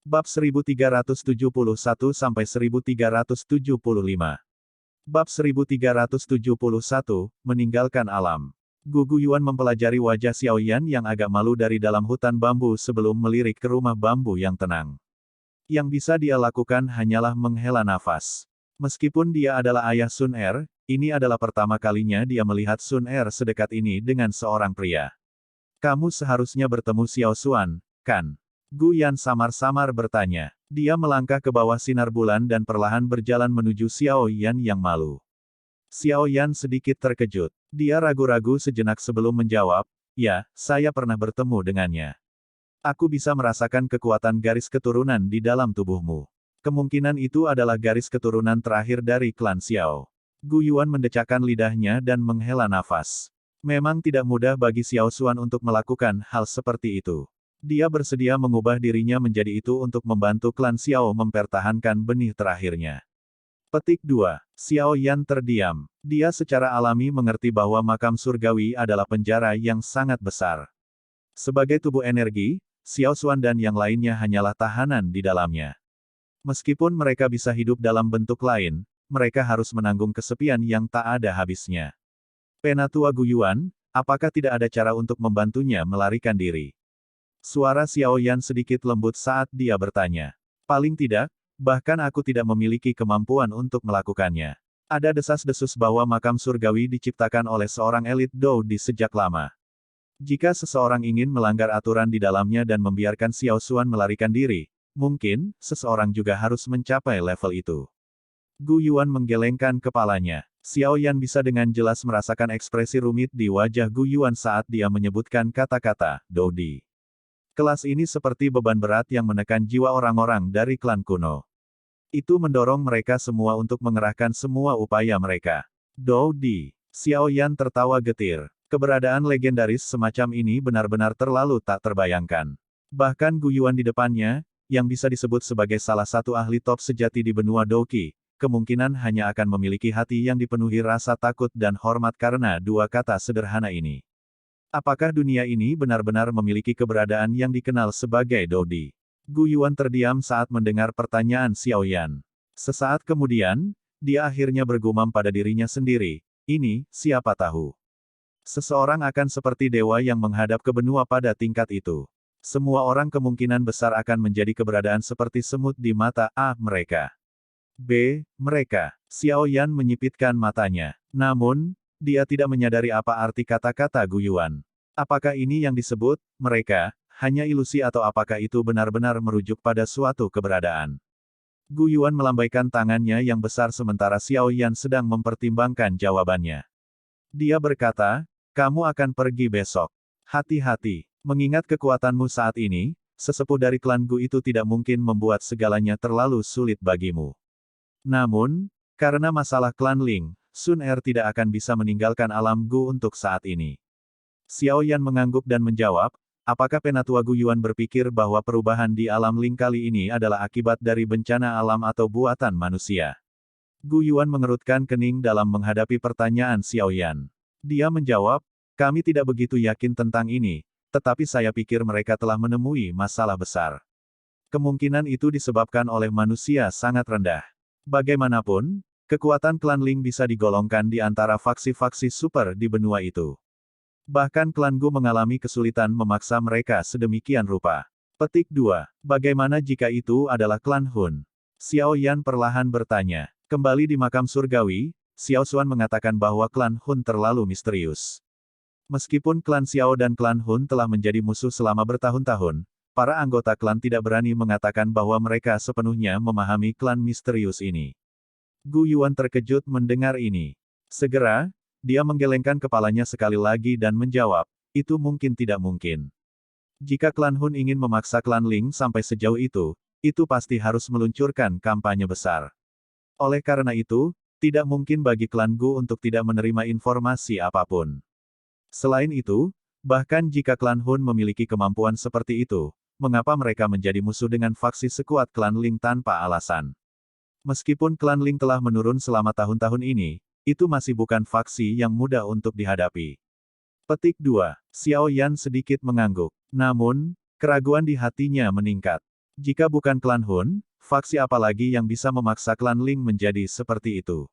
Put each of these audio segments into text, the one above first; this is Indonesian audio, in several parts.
Bab 1371-1375. Bab 1371, Meninggalkan Alam. Gu Guyuan mempelajari wajah Xiao Yan yang agak malu dari dalam hutan bambu sebelum melirik ke rumah bambu yang tenang. Yang bisa dia lakukan hanyalah menghela nafas. Meskipun dia adalah ayah Sun Er, ini adalah pertama kalinya dia melihat Sun Er sedekat ini dengan seorang pria. Kamu seharusnya bertemu Xiao Xuan, kan? Gu Yan samar-samar bertanya. Dia melangkah ke bawah sinar bulan dan perlahan berjalan menuju Xiao Yan yang malu. Xiao Yan sedikit terkejut. Dia ragu-ragu sejenak sebelum menjawab, ya, saya pernah bertemu dengannya. Aku bisa merasakan kekuatan garis keturunan di dalam tubuhmu. Kemungkinan itu adalah garis keturunan terakhir dari klan Xiao. Gu Yuan mendecakkan lidahnya dan menghela nafas. Memang tidak mudah bagi Xiao Xuan untuk melakukan hal seperti itu. Dia bersedia mengubah dirinya menjadi itu untuk membantu klan Xiao mempertahankan benih terakhirnya. Petik 2. Xiao Yan terdiam. Dia secara alami mengerti bahwa makam surgawi adalah penjara yang sangat besar. Sebagai tubuh energi, Xiao Xuan dan yang lainnya hanyalah tahanan di dalamnya. Meskipun mereka bisa hidup dalam bentuk lain, mereka harus menanggung kesepian yang tak ada habisnya. Penatua Gu Yuan, apakah tidak ada cara untuk membantunya melarikan diri? Suara Xiao Yan sedikit lembut saat dia bertanya. Paling tidak, bahkan aku tidak memiliki kemampuan untuk melakukannya. Ada desas-desus bahwa makam surgawi diciptakan oleh seorang elit Dou di sejak lama. Jika seseorang ingin melanggar aturan di dalamnya dan membiarkan Xiao Xuan melarikan diri, mungkin, seseorang juga harus mencapai level itu. Gu Yuan menggelengkan kepalanya. Xiao Yan bisa dengan jelas merasakan ekspresi rumit di wajah Gu Yuan saat dia menyebutkan kata-kata, Dodi. Kelas ini seperti beban berat yang menekan jiwa orang-orang dari klan kuno. Itu mendorong mereka semua untuk mengerahkan semua upaya mereka. Dodi. Xiao Yan tertawa getir. Keberadaan legendaris semacam ini benar-benar terlalu tak terbayangkan. Bahkan Gu Yuan di depannya, yang bisa disebut sebagai salah satu ahli top sejati di benua Douqi, kemungkinan hanya akan memiliki hati yang dipenuhi rasa takut dan hormat karena dua kata sederhana ini. Apakah dunia ini benar-benar memiliki keberadaan yang dikenal sebagai Dodi? Gu Yuan terdiam saat mendengar pertanyaan Xiao Yan. Sesaat kemudian, dia akhirnya bergumam pada dirinya sendiri, ini, siapa tahu. Seseorang akan seperti dewa yang menghadap ke benua pada tingkat itu. Semua orang kemungkinan besar akan menjadi keberadaan seperti semut di mata A mereka. B. Mereka. Xiao Yan menyipitkan matanya. Namun, dia tidak menyadari apa arti kata-kata Gu Yuan. Apakah ini yang disebut, mereka, hanya ilusi atau apakah itu benar-benar merujuk pada suatu keberadaan? Gu Yuan melambaikan tangannya yang besar sementara Xiao Yan sedang mempertimbangkan jawabannya. Dia berkata, kamu akan pergi besok. Hati-hati, mengingat kekuatanmu saat ini, sesepuh dari klan Gu itu tidak mungkin membuat segalanya terlalu sulit bagimu. Namun, karena masalah klan Ling, Sun Er tidak akan bisa meninggalkan alam Gu untuk saat ini. Xiao Yan mengangguk dan menjawab, apakah Penatua Gu Yuan berpikir bahwa perubahan di alam Ling kali ini adalah akibat dari bencana alam atau buatan manusia? Gu Yuan mengerutkan kening dalam menghadapi pertanyaan Xiao Yan. Dia menjawab, kami tidak begitu yakin tentang ini, tetapi saya pikir mereka telah menemui masalah besar. Kemungkinan itu disebabkan oleh manusia sangat rendah. Bagaimanapun, kekuatan klan Ling bisa digolongkan di antara faksi-faksi super di benua itu. Bahkan klan Gu mengalami kesulitan memaksa mereka sedemikian rupa. Petik 2. Bagaimana jika itu adalah klan Hun? Xiao Yan perlahan bertanya. Kembali di makam surgawi, Xiao Xuan mengatakan bahwa klan Hun terlalu misterius. Meskipun klan Xiao dan klan Hun telah menjadi musuh selama bertahun-tahun, para anggota klan tidak berani mengatakan bahwa mereka sepenuhnya memahami klan misterius ini. Gu Yuan terkejut mendengar ini. Segera, dia menggelengkan kepalanya sekali lagi dan menjawab, itu mungkin tidak mungkin. Jika klan Hun ingin memaksa klan Ling sampai sejauh itu pasti harus meluncurkan kampanye besar. Oleh karena itu, tidak mungkin bagi klan Gu untuk tidak menerima informasi apapun. Selain itu, bahkan jika klan Hun memiliki kemampuan seperti itu, mengapa mereka menjadi musuh dengan faksi sekuat klan Ling tanpa alasan? Meskipun klan Ling telah menurun selama tahun-tahun ini, itu masih bukan faksi yang mudah untuk dihadapi. Petik 2. Xiao Yan sedikit mengangguk. Namun, keraguan di hatinya meningkat. Jika bukan klan Hun, faksi apa lagi yang bisa memaksa klan Ling menjadi seperti itu?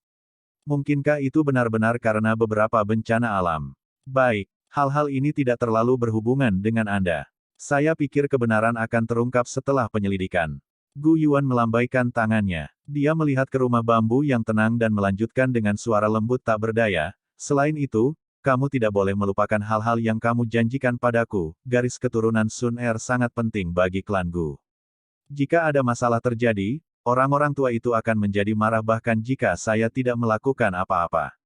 Mungkinkah itu benar-benar karena beberapa bencana alam? Baik, hal-hal ini tidak terlalu berhubungan dengan Anda. Saya pikir kebenaran akan terungkap setelah penyelidikan. Gu Yuan melambaikan tangannya. Dia melihat ke rumah bambu yang tenang dan melanjutkan dengan suara lembut tak berdaya. Selain itu, kamu tidak boleh melupakan hal-hal yang kamu janjikan padaku. Garis keturunan Sun Er sangat penting bagi klan Gu. Jika ada masalah terjadi, orang-orang tua itu akan menjadi marah bahkan jika saya tidak melakukan apa-apa.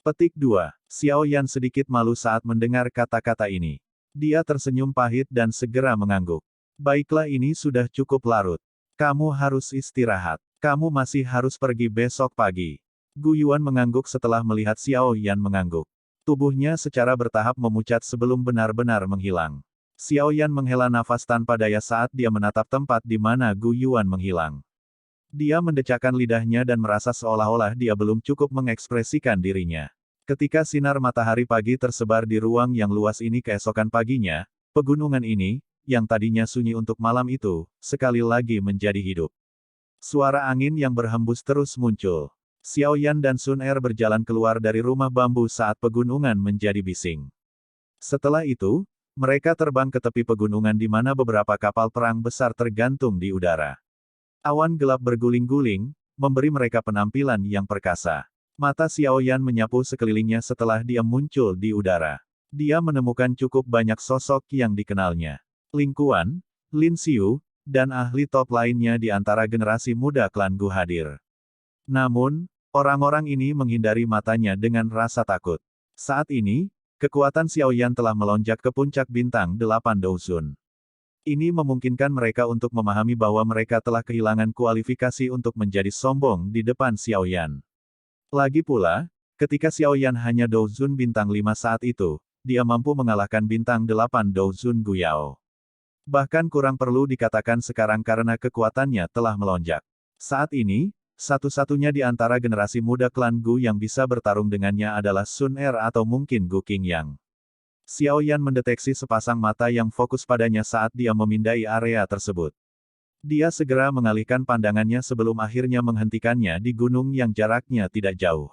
Petik 2. Xiao Yan sedikit malu saat mendengar kata-kata ini. Dia tersenyum pahit dan segera mengangguk. Baiklah, ini sudah cukup larut. Kamu harus istirahat. Kamu masih harus pergi besok pagi. Gu Yuan mengangguk setelah melihat Xiao Yan mengangguk. Tubuhnya secara bertahap memucat sebelum benar-benar menghilang. Xiao Yan menghela nafas tanpa daya saat dia menatap tempat di mana Gu Yuan menghilang. Dia mendecakkan lidahnya dan merasa seolah-olah dia belum cukup mengekspresikan dirinya. Ketika sinar matahari pagi tersebar di ruang yang luas ini keesokan paginya, pegunungan ini, yang tadinya sunyi untuk malam itu, sekali lagi menjadi hidup. Suara angin yang berhembus terus muncul. Xiao Yan dan Sun Er berjalan keluar dari rumah bambu saat pegunungan menjadi bising. Setelah itu, mereka terbang ke tepi pegunungan di mana beberapa kapal perang besar tergantung di udara. Awan gelap berguling-guling, memberi mereka penampilan yang perkasa. Mata Xiao Yan menyapu sekelilingnya setelah dia muncul di udara. Dia menemukan cukup banyak sosok yang dikenalnya. Ling Kuan, Lin Xiu, dan ahli top lainnya di antara generasi muda klan Gu hadir. Namun, orang-orang ini menghindari matanya dengan rasa takut. Saat ini, kekuatan Xiao Yan telah melonjak ke puncak bintang 8 Douzun. Ini memungkinkan mereka untuk memahami bahwa mereka telah kehilangan kualifikasi untuk menjadi sombong di depan Xiao Yan. Lagi pula, ketika Xiao Yan hanya Douzun bintang 5 saat itu, dia mampu mengalahkan bintang 8 Douzun Gu Yao. Bahkan kurang perlu dikatakan sekarang karena kekuatannya telah melonjak. Saat ini, satu-satunya di antara generasi muda klan Gu yang bisa bertarung dengannya adalah Sun Er atau mungkin Gu Qingyang. Xiao Yan mendeteksi sepasang mata yang fokus padanya saat dia memindai area tersebut. Dia segera mengalihkan pandangannya sebelum akhirnya menghentikannya di gunung yang jaraknya tidak jauh.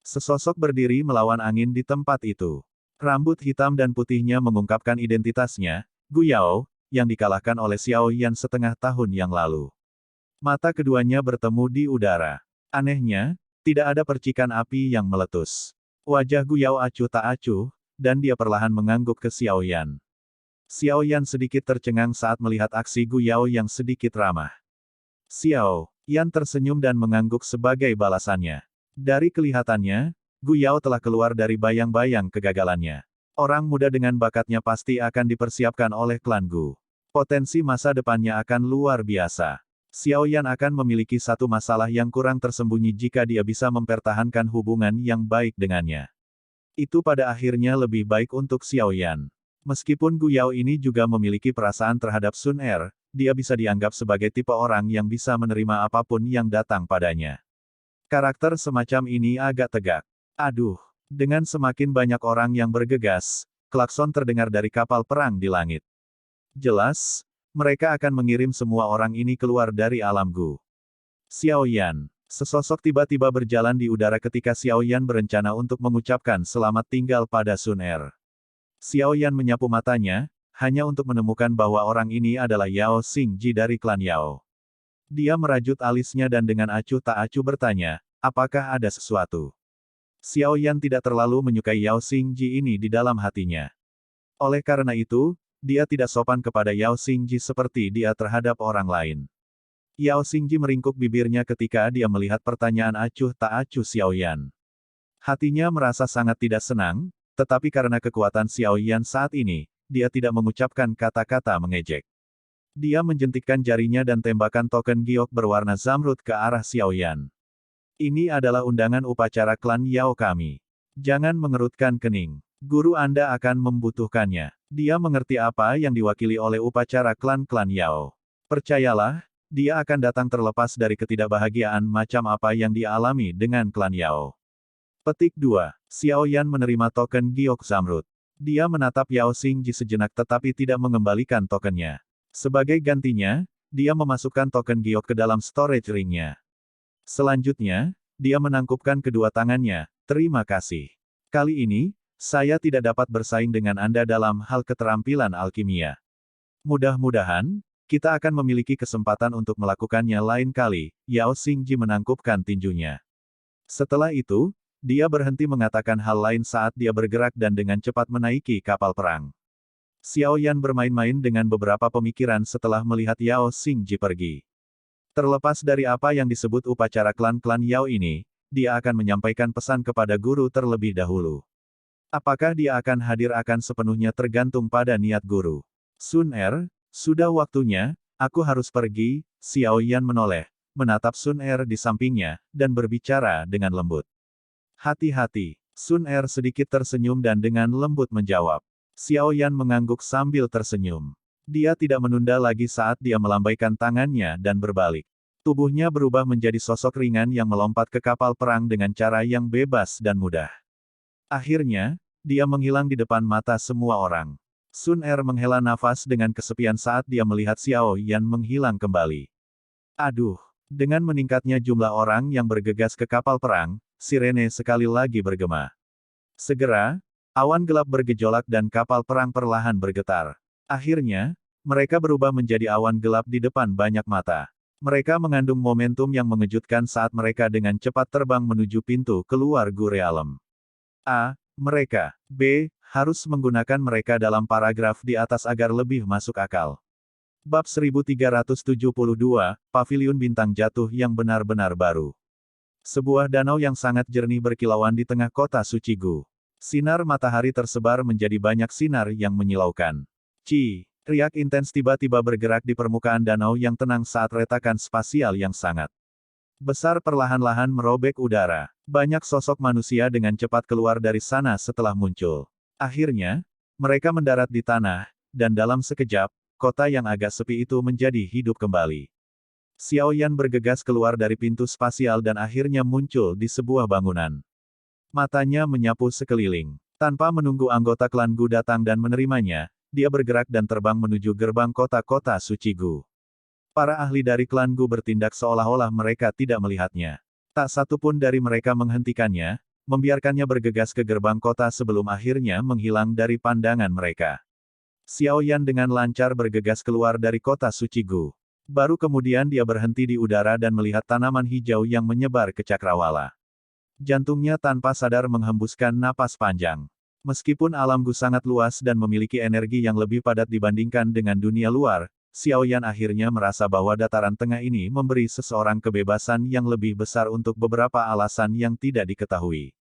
Sesosok berdiri melawan angin di tempat itu. Rambut hitam dan putihnya mengungkapkan identitasnya, Gu Yao, yang dikalahkan oleh Xiao Yan setengah tahun yang lalu. Mata keduanya bertemu di udara. Anehnya, tidak ada percikan api yang meletus. Wajah Gu Yao acuh tak acuh, dan dia perlahan mengangguk ke Xiao Yan. Xiao Yan sedikit tercengang saat melihat aksi Gu Yao yang sedikit ramah. Xiao Yan tersenyum dan mengangguk sebagai balasannya. Dari kelihatannya, Gu Yao telah keluar dari bayang-bayang kegagalannya. Orang muda dengan bakatnya pasti akan dipersiapkan oleh klan Gu. Potensi masa depannya akan luar biasa. Xiao Yan akan memiliki satu masalah yang kurang tersembunyi jika dia bisa mempertahankan hubungan yang baik dengannya. Itu pada akhirnya lebih baik untuk Xiao Yan. Meskipun Gu Yao ini juga memiliki perasaan terhadap Sun Er, dia bisa dianggap sebagai tipe orang yang bisa menerima apapun yang datang padanya. Karakter semacam ini agak tegak. Aduh, dengan semakin banyak orang yang bergegas, klakson terdengar dari kapal perang di langit. Jelas, mereka akan mengirim semua orang ini keluar dari alam Gu. Xiao Yan. Sesosok tiba-tiba berjalan di udara ketika Xiao Yan berencana untuk mengucapkan selamat tinggal pada Sun Er. Xiao Yan menyapu matanya, hanya untuk menemukan bahwa orang ini adalah Yao Xingji dari klan Yao. Dia merajut alisnya dan dengan acuh tak acuh bertanya, apakah ada sesuatu? Xiao Yan tidak terlalu menyukai Yao Xingji ini di dalam hatinya. Oleh karena itu, dia tidak sopan kepada Yao Xingji seperti dia terhadap orang lain. Yao Xingji meringkuk bibirnya ketika dia melihat pertanyaan acuh tak acuh Xiao Yan. Hatinya merasa sangat tidak senang, tetapi karena kekuatan Xiao Yan saat ini, dia tidak mengucapkan kata-kata mengejek. Dia menjentikkan jarinya dan tembakan token giok berwarna zamrud ke arah Xiao Yan. Ini adalah undangan upacara klan Yao kami. Jangan mengerutkan kening. Guru Anda akan membutuhkannya. Dia mengerti apa yang diwakili oleh upacara klan-klan Yao. Percayalah, dia akan datang terlepas dari ketidakbahagiaan macam apa yang dia alami dengan klan Yao. Petik 2. Xiao Yan menerima token giok zamrud. Dia menatap Yao Xingji sejenak tetapi tidak mengembalikan tokennya. Sebagai gantinya, dia memasukkan token giok ke dalam storage ring-nya. Selanjutnya, dia menangkupkan kedua tangannya. Terima kasih. Kali ini, saya tidak dapat bersaing dengan Anda dalam hal keterampilan alkimia. Mudah-mudahan, kita akan memiliki kesempatan untuk melakukannya lain kali. Yao Xingji menangkupkan tinjunya. Setelah itu, dia berhenti mengatakan hal lain saat dia bergerak dan dengan cepat menaiki kapal perang. Xiao Yan bermain-main dengan beberapa pemikiran setelah melihat Yao Xingji pergi. Terlepas dari apa yang disebut upacara klan-klan Yao ini, dia akan menyampaikan pesan kepada guru terlebih dahulu. Apakah dia akan hadir akan sepenuhnya tergantung pada niat guru. Sun Er, sudah waktunya, aku harus pergi. Xiao Yan menoleh, menatap Sun Er di sampingnya, dan berbicara dengan lembut. Hati-hati. Sun Er sedikit tersenyum dan dengan lembut menjawab. Xiao Yan mengangguk sambil tersenyum. Dia tidak menunda lagi saat dia melambaikan tangannya dan berbalik. Tubuhnya berubah menjadi sosok ringan yang melompat ke kapal perang dengan cara yang bebas dan mudah. Akhirnya, dia menghilang di depan mata semua orang. Sun Er menghela nafas dengan kesepian saat dia melihat Xiao Yan menghilang kembali. Aduh, dengan meningkatnya jumlah orang yang bergegas ke kapal perang, sirene sekali lagi bergema. Segera, awan gelap bergejolak dan kapal perang perlahan bergetar. Akhirnya, mereka berubah menjadi awan gelap di depan banyak mata. Mereka mengandung momentum yang mengejutkan saat mereka dengan cepat terbang menuju pintu keluar Gu Realem. A. Mereka. B. Harus menggunakan mereka dalam paragraf di atas agar lebih masuk akal. Bab 1372, Paviliun Bintang Jatuh yang benar-benar baru. Sebuah danau yang sangat jernih berkilauan di tengah kota suci Gu. Sinar matahari tersebar menjadi banyak sinar yang menyilaukan. Riak intens tiba-tiba bergerak di permukaan danau yang tenang saat retakan spasial yang sangat besar perlahan-lahan merobek udara. Banyak sosok manusia dengan cepat keluar dari sana setelah muncul. Akhirnya, mereka mendarat di tanah, dan dalam sekejap, kota yang agak sepi itu menjadi hidup kembali. Xiao Yan bergegas keluar dari pintu spasial dan akhirnya muncul di sebuah bangunan. Matanya menyapu sekeliling. Tanpa menunggu anggota klan Gu datang dan menerimanya, dia bergerak dan terbang menuju gerbang kota-kota suci Gu. Para ahli dari klan Gu bertindak seolah-olah mereka tidak melihatnya. Tak satu pun dari mereka menghentikannya, membiarkannya bergegas ke gerbang kota sebelum akhirnya menghilang dari pandangan mereka. Xiao Yan dengan lancar bergegas keluar dari kota suci Gu. Baru kemudian dia berhenti di udara dan melihat tanaman hijau yang menyebar ke cakrawala. Jantungnya tanpa sadar menghembuskan napas panjang. Meskipun alam Gu sangat luas dan memiliki energi yang lebih padat dibandingkan dengan dunia luar, Xiao Yan akhirnya merasa bahwa dataran tengah ini memberi seseorang kebebasan yang lebih besar untuk beberapa alasan yang tidak diketahui.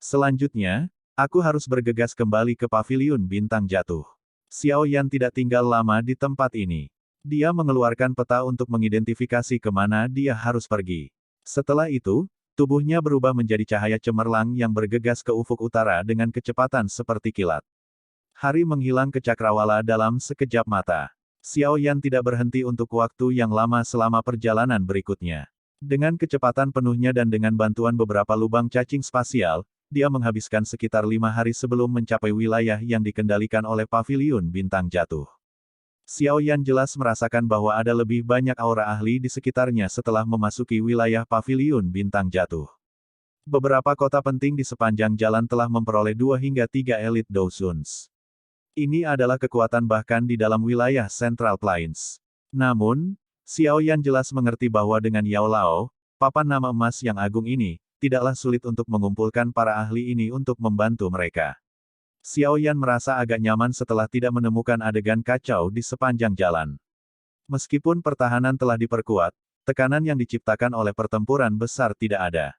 Selanjutnya, aku harus bergegas kembali ke Paviliun Bintang Jatuh. Xiao Yan tidak tinggal lama di tempat ini. Dia mengeluarkan peta untuk mengidentifikasi kemana dia harus pergi. Setelah itu, tubuhnya berubah menjadi cahaya cemerlang yang bergegas ke ufuk utara dengan kecepatan seperti kilat. Hari menghilang ke cakrawala dalam sekejap mata. Xiao Yan tidak berhenti untuk waktu yang lama selama perjalanan berikutnya. Dengan kecepatan penuhnya dan dengan bantuan beberapa lubang cacing spasial, dia menghabiskan sekitar 5 hari sebelum mencapai wilayah yang dikendalikan oleh Paviliun Bintang Jatuh. Xiao Yan jelas merasakan bahwa ada lebih banyak aura ahli di sekitarnya setelah memasuki wilayah Paviliun Bintang Jatuh. Beberapa kota penting di sepanjang jalan telah memperoleh 2 hingga 3 elit Dawsuns. Ini adalah kekuatan bahkan di dalam wilayah Central Plains. Namun, Xiao Yan jelas mengerti bahwa dengan Yao Lao, papan nama emas yang agung ini, tidaklah sulit untuk mengumpulkan para ahli ini untuk membantu mereka. Xiao Yan merasa agak nyaman setelah tidak menemukan adegan kacau di sepanjang jalan. Meskipun pertahanan telah diperkuat, tekanan yang diciptakan oleh pertempuran besar tidak ada.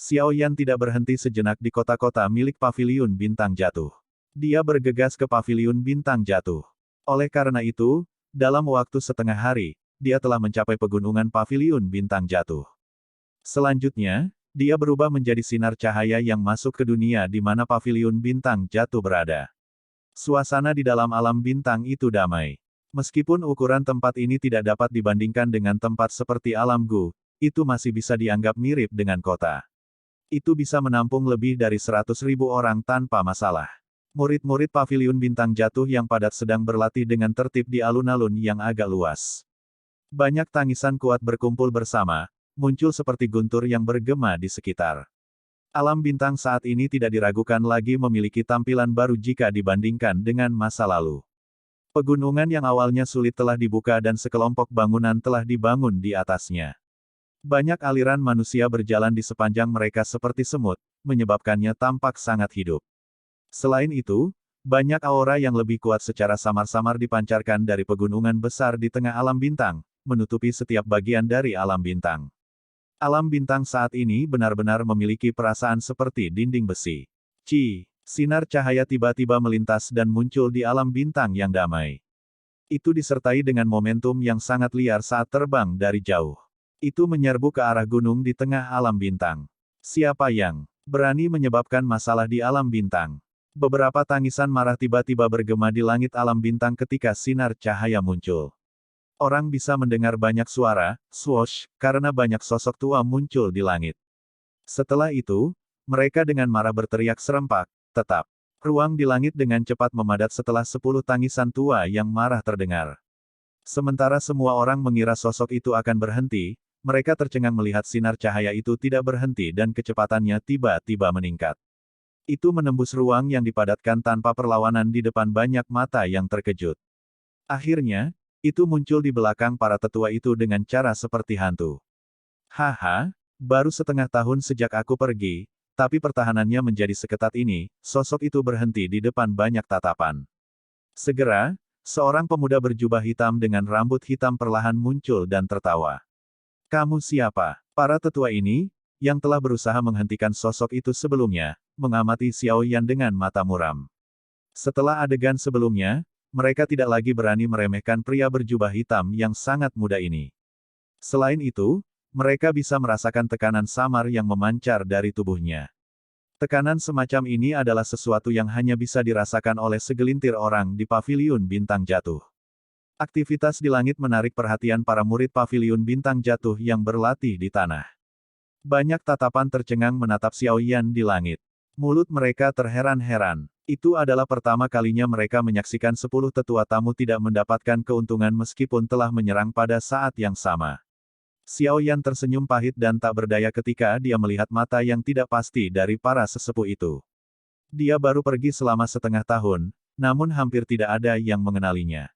Xiao Yan tidak berhenti sejenak di kota-kota milik Paviliun Bintang Jatuh. Dia bergegas ke Paviliun Bintang Jatuh. Oleh karena itu, dalam waktu setengah hari, dia telah mencapai pegunungan Paviliun Bintang Jatuh. Selanjutnya, dia berubah menjadi sinar cahaya yang masuk ke dunia di mana Paviliun Bintang Jatuh berada. Suasana di dalam alam bintang itu damai. Meskipun ukuran tempat ini tidak dapat dibandingkan dengan tempat seperti alam Gu, itu masih bisa dianggap mirip dengan kota. Itu bisa menampung lebih dari 100.000 orang tanpa masalah. Murid-murid Paviliun Bintang Jatuh yang padat sedang berlatih dengan tertib di alun-alun yang agak luas. Banyak tangisan kuat berkumpul bersama, muncul seperti guntur yang bergema di sekitar. Alam bintang saat ini tidak diragukan lagi memiliki tampilan baru jika dibandingkan dengan masa lalu. Pegunungan yang awalnya sulit telah dibuka dan sekelompok bangunan telah dibangun di atasnya. Banyak aliran manusia berjalan di sepanjang mereka seperti semut, menyebabkannya tampak sangat hidup. Selain itu, banyak aura yang lebih kuat secara samar-samar dipancarkan dari pegunungan besar di tengah alam bintang, menutupi setiap bagian dari alam bintang. Alam bintang saat ini benar-benar memiliki perasaan seperti dinding besi. Sinar cahaya tiba-tiba melintas dan muncul di alam bintang yang damai. Itu disertai dengan momentum yang sangat liar saat terbang dari jauh. Itu menyerbu ke arah gunung di tengah alam bintang. Siapa yang berani menyebabkan masalah di alam bintang? Beberapa tangisan marah tiba-tiba bergema di langit alam bintang ketika sinar cahaya muncul. Orang bisa mendengar banyak suara, swoosh, karena banyak sosok tua muncul di langit. Setelah itu, mereka dengan marah berteriak serempak, tetap. Ruang di langit dengan cepat memadat setelah 10 tangisan tua yang marah terdengar. Sementara semua orang mengira sosok itu akan berhenti, mereka tercengang melihat sinar cahaya itu tidak berhenti dan kecepatannya tiba-tiba meningkat. Itu menembus ruang yang dipadatkan tanpa perlawanan di depan banyak mata yang terkejut. Akhirnya, itu muncul di belakang para tetua itu dengan cara seperti hantu. Haha, baru setengah tahun sejak aku pergi, tapi pertahanannya menjadi seketat ini, sosok itu berhenti di depan banyak tatapan. Segera, seorang pemuda berjubah hitam dengan rambut hitam perlahan muncul dan tertawa. Kamu siapa? Para tetua ini, yang telah berusaha menghentikan sosok itu sebelumnya, mengamati Xiao Yan dengan mata muram. Setelah adegan sebelumnya, mereka tidak lagi berani meremehkan pria berjubah hitam yang sangat muda ini. Selain itu, mereka bisa merasakan tekanan samar yang memancar dari tubuhnya. Tekanan semacam ini adalah sesuatu yang hanya bisa dirasakan oleh segelintir orang di Paviliun Bintang Jatuh. Aktivitas di langit menarik perhatian para murid Paviliun Bintang Jatuh yang berlatih di tanah. Banyak tatapan tercengang menatap Xiao Yan di langit. Mulut mereka terheran-heran. Itu adalah pertama kalinya mereka menyaksikan 10 tetua tamu tidak mendapatkan keuntungan meskipun telah menyerang pada saat yang sama. Xiao Yan tersenyum pahit dan tak berdaya ketika dia melihat mata yang tidak pasti dari para sesepuh itu. Dia baru pergi selama setengah tahun, namun hampir tidak ada yang mengenalinya.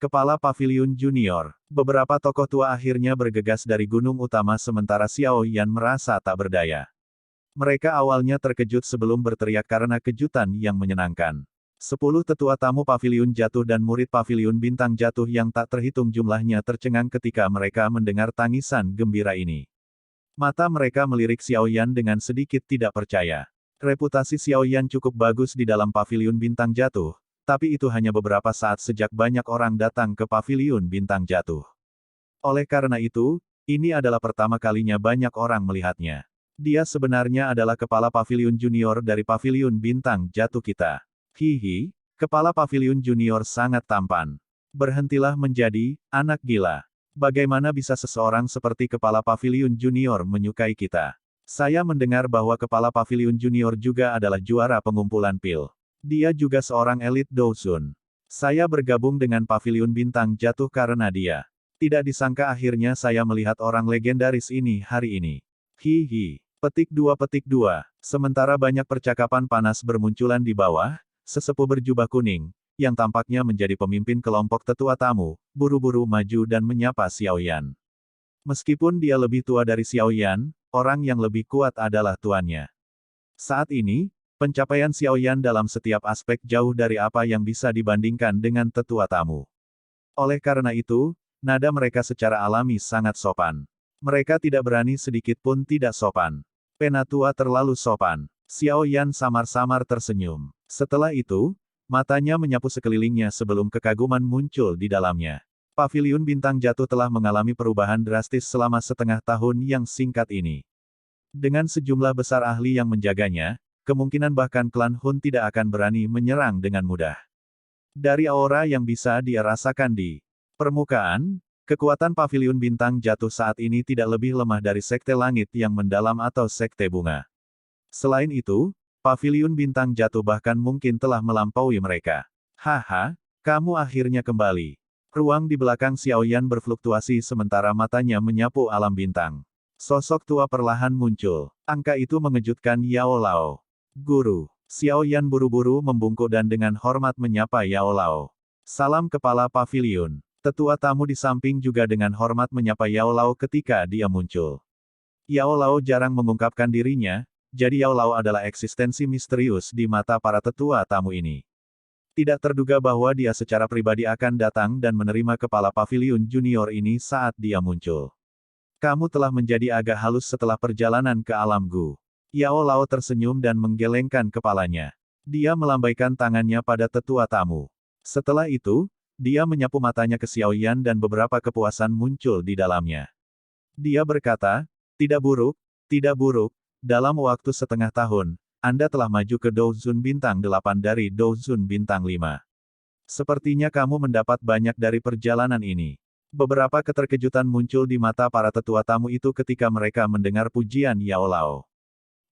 Kepala Paviliun Junior, beberapa tokoh tua akhirnya bergegas dari gunung utama sementara Xiao Yan merasa tak berdaya. Mereka awalnya terkejut sebelum berteriak karena kejutan yang menyenangkan. 10 tetua tamu Paviliun Jatuh dan murid Paviliun Bintang Jatuh yang tak terhitung jumlahnya tercengang ketika mereka mendengar tangisan gembira ini. Mata mereka melirik Xiao Yan dengan sedikit tidak percaya. Reputasi Xiao Yan cukup bagus di dalam Paviliun Bintang Jatuh, tapi itu hanya beberapa saat sejak banyak orang datang ke Paviliun Bintang Jatuh. Oleh karena itu, ini adalah pertama kalinya banyak orang melihatnya. Dia sebenarnya adalah kepala Paviliun Junior dari Paviliun Bintang Jatuh kita. Hihi, kepala Paviliun Junior sangat tampan. Berhentilah menjadi anak gila. Bagaimana bisa seseorang seperti kepala Paviliun Junior menyukai kita? Saya mendengar bahwa kepala Paviliun Junior juga adalah juara pengumpulan pil. Dia juga seorang elit Douzun. Saya bergabung dengan Paviliun Bintang Jatuh karena dia. Tidak disangka akhirnya saya melihat orang legendaris ini hari ini. Hihi. Petik 2. Sementara banyak percakapan panas bermunculan di bawah, sesepuh berjubah kuning, yang tampaknya menjadi pemimpin kelompok tetua tamu, buru-buru maju dan menyapa Xiao Yan. Meskipun dia lebih tua dari Xiao Yan, orang yang lebih kuat adalah tuannya. Saat ini, pencapaian Xiao Yan dalam setiap aspek jauh dari apa yang bisa dibandingkan dengan tetua tamu. Oleh karena itu, nada mereka secara alami sangat sopan. Mereka tidak berani sedikit pun tidak sopan. Penatua terlalu sopan. Xiao Yan samar-samar tersenyum. Setelah itu, matanya menyapu sekelilingnya sebelum kekaguman muncul di dalamnya. Paviliun Bintang Jatuh telah mengalami perubahan drastis selama setengah tahun yang singkat ini. Dengan sejumlah besar ahli yang menjaganya, kemungkinan bahkan klan Hun tidak akan berani menyerang dengan mudah. Dari aura yang bisa dia rasakan di permukaan, kekuatan Paviliun Bintang Jatuh saat ini tidak lebih lemah dari Sekte Langit yang mendalam atau Sekte Bunga. Selain itu, Paviliun Bintang Jatuh bahkan mungkin telah melampaui mereka. Haha, kamu akhirnya kembali. Ruang di belakang Xiaoyan berfluktuasi sementara matanya menyapu alam bintang. Sosok tua perlahan muncul. Angka itu mengejutkan Yao Lao. Guru. Xiaoyan buru-buru membungkuk dan dengan hormat menyapa Yao Lao. Salam kepala paviliun. Tetua tamu di samping juga dengan hormat menyapa Yao Lao ketika dia muncul. Yao Lao jarang mengungkapkan dirinya, jadi Yao Lao adalah eksistensi misterius di mata para tetua tamu ini. Tidak terduga bahwa dia secara pribadi akan datang dan menerima kepala paviliun junior ini saat dia muncul. Kamu telah menjadi agak halus setelah perjalanan ke alam Gu. Yao Lao tersenyum dan menggelengkan kepalanya. Dia melambaikan tangannya pada tetua tamu. Setelah itu, dia menyapu matanya ke Xiaoyan dan beberapa kepuasan muncul di dalamnya. Dia berkata, tidak buruk, dalam waktu setengah tahun, Anda telah maju ke Douzun Bintang 8 dari Douzun Bintang 5. Sepertinya kamu mendapat banyak dari perjalanan ini. Beberapa keterkejutan muncul di mata para tetua tamu itu ketika mereka mendengar pujian Yao Lao.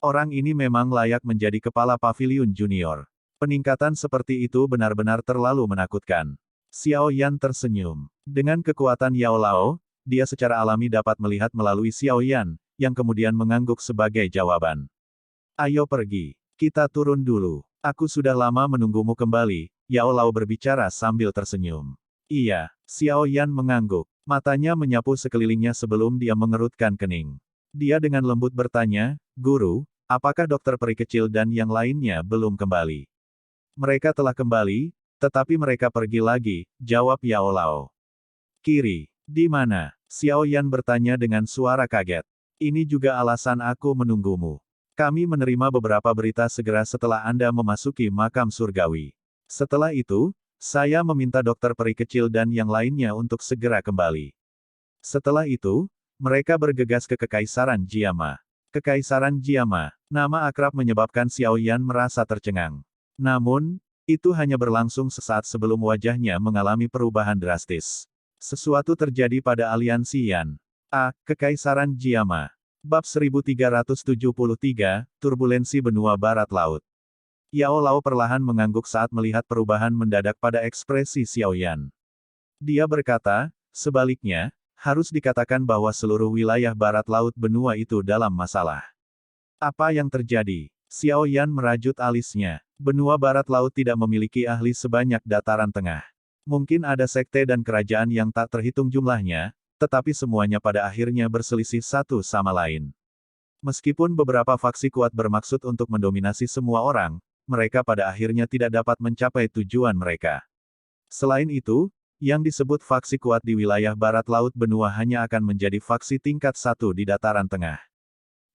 Orang ini memang layak menjadi kepala paviliun junior. Peningkatan seperti itu benar-benar terlalu menakutkan. Xiaoyan tersenyum. Dengan kekuatan Yao Lao, dia secara alami dapat melihat melalui Xiaoyan, yang kemudian mengangguk sebagai jawaban. Ayo pergi. Kita turun dulu. Aku sudah lama menunggumu kembali, Yao Lao berbicara sambil tersenyum. Iya, Xiaoyan mengangguk. Matanya menyapu sekelilingnya sebelum dia mengerutkan kening. Dia dengan lembut bertanya, Guru, apakah dokter peri kecil dan yang lainnya belum kembali? Mereka telah kembali, tetapi mereka pergi lagi, jawab Yao Lao. Kiri, di mana? Xiaoyan bertanya dengan suara kaget. Ini juga alasan aku menunggumu. Kami menerima beberapa berita segera setelah Anda memasuki makam surgawi. Setelah itu, saya meminta dokter peri kecil dan yang lainnya untuk segera kembali. Setelah itu, mereka bergegas ke Kekaisaran Jiama. Kekaisaran Jiama, nama akrab menyebabkan Xiaoyan merasa tercengang. Namun, itu hanya berlangsung sesaat sebelum wajahnya mengalami perubahan drastis. Sesuatu terjadi pada aliansi Yan. Kekaisaran Jiama. Bab 1373, Turbulensi Benua Barat Laut. Yao Lao perlahan mengangguk saat melihat perubahan mendadak pada ekspresi Xiaoyan. Dia berkata, sebaliknya, harus dikatakan bahwa seluruh wilayah barat laut benua itu dalam masalah. Apa yang terjadi? Xiaoyan merajut alisnya. Benua barat laut tidak memiliki ahli sebanyak dataran tengah. Mungkin ada sekte dan kerajaan yang tak terhitung jumlahnya, tetapi semuanya pada akhirnya berselisih satu sama lain. Meskipun beberapa faksi kuat bermaksud untuk mendominasi semua orang, mereka pada akhirnya tidak dapat mencapai tujuan mereka. Selain itu, yang disebut faksi kuat di wilayah barat laut benua hanya akan menjadi faksi tingkat 1 di dataran tengah.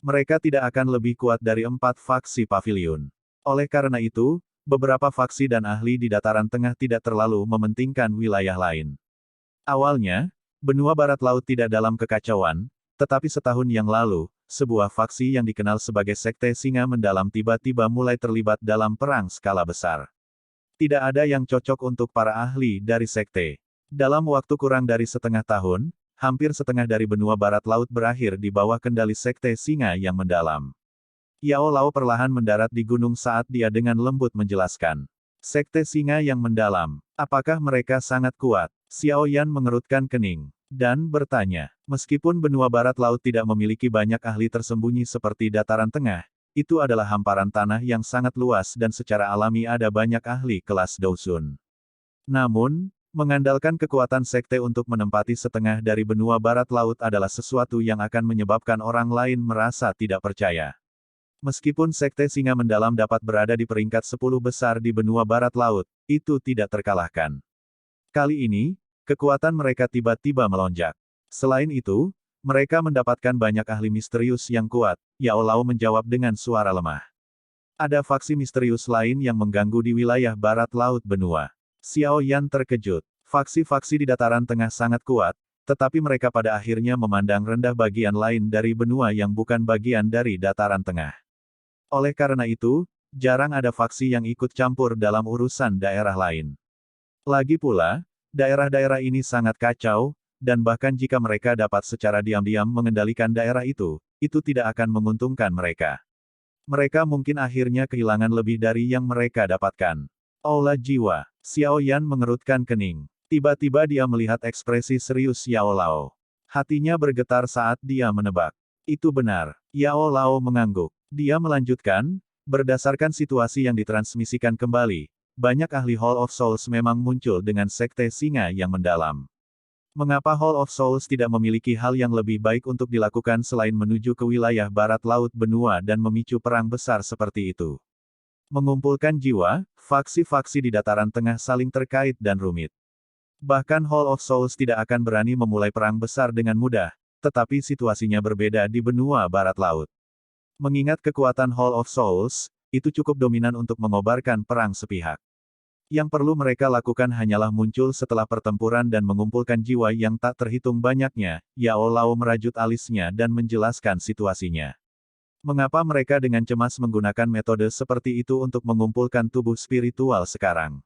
Mereka tidak akan lebih kuat dari 4 faksi paviliun. Oleh karena itu, beberapa faksi dan ahli di dataran tengah tidak terlalu mementingkan wilayah lain. Awalnya, benua barat laut tidak dalam kekacauan, tetapi setahun yang lalu, sebuah faksi yang dikenal sebagai Sekte Singa Mendalam tiba-tiba mulai terlibat dalam perang skala besar. Tidak ada yang cocok untuk para ahli dari sekte. Dalam waktu kurang dari setengah tahun, hampir setengah dari benua barat laut berakhir di bawah kendali Sekte Singa yang Mendalam. Yao Lao perlahan mendarat di gunung saat dia dengan lembut menjelaskan. Sekte Singa yang Mendalam. Apakah mereka sangat kuat? Xiaoyan mengerutkan kening. Dan bertanya, meskipun benua barat laut tidak memiliki banyak ahli tersembunyi seperti dataran tengah, itu adalah hamparan tanah yang sangat luas dan secara alami ada banyak ahli kelas Douzun. Namun, mengandalkan kekuatan sekte untuk menempati setengah dari benua barat laut adalah sesuatu yang akan menyebabkan orang lain merasa tidak percaya. Meskipun Sekte Singa Mendalam dapat berada di peringkat 10 besar di benua barat laut, itu tidak terkalahkan. Kali ini, kekuatan mereka tiba-tiba melonjak. Selain itu, mereka mendapatkan banyak ahli misterius yang kuat, Yao Lao menjawab dengan suara lemah. Ada faksi misterius lain yang mengganggu di wilayah barat laut benua. Xiaoyan terkejut. Faksi-faksi di dataran tengah sangat kuat, tetapi mereka pada akhirnya memandang rendah bagian lain dari benua yang bukan bagian dari dataran tengah. Oleh karena itu, jarang ada faksi yang ikut campur dalam urusan daerah lain. Lagi pula, daerah-daerah ini sangat kacau, dan bahkan jika mereka dapat secara diam-diam mengendalikan daerah itu tidak akan menguntungkan mereka. Mereka mungkin akhirnya kehilangan lebih dari yang mereka dapatkan. Aula jiwa. Xiaoyan mengerutkan kening. Tiba-tiba dia melihat ekspresi serius Yao Lao. Hatinya bergetar saat dia menebak. Itu benar. Yao Lao mengangguk. Dia melanjutkan, berdasarkan situasi yang ditransmisikan kembali, banyak ahli Hall of Souls memang muncul dengan sekte singa yang mendalam. Mengapa Hall of Souls tidak memiliki hal yang lebih baik untuk dilakukan selain menuju ke wilayah barat laut benua dan memicu perang besar seperti itu? Mengumpulkan jiwa, faksi-faksi di dataran tengah saling terkait dan rumit. Bahkan Hall of Souls tidak akan berani memulai perang besar dengan mudah, tetapi situasinya berbeda di benua barat laut. Mengingat kekuatan Hall of Souls, itu cukup dominan untuk mengobarkan perang sepihak. Yang perlu mereka lakukan hanyalah muncul setelah pertempuran dan mengumpulkan jiwa yang tak terhitung banyaknya. Yao Lao merajut alisnya dan menjelaskan situasinya. Mengapa mereka dengan cemas menggunakan metode seperti itu untuk mengumpulkan tubuh spiritual sekarang?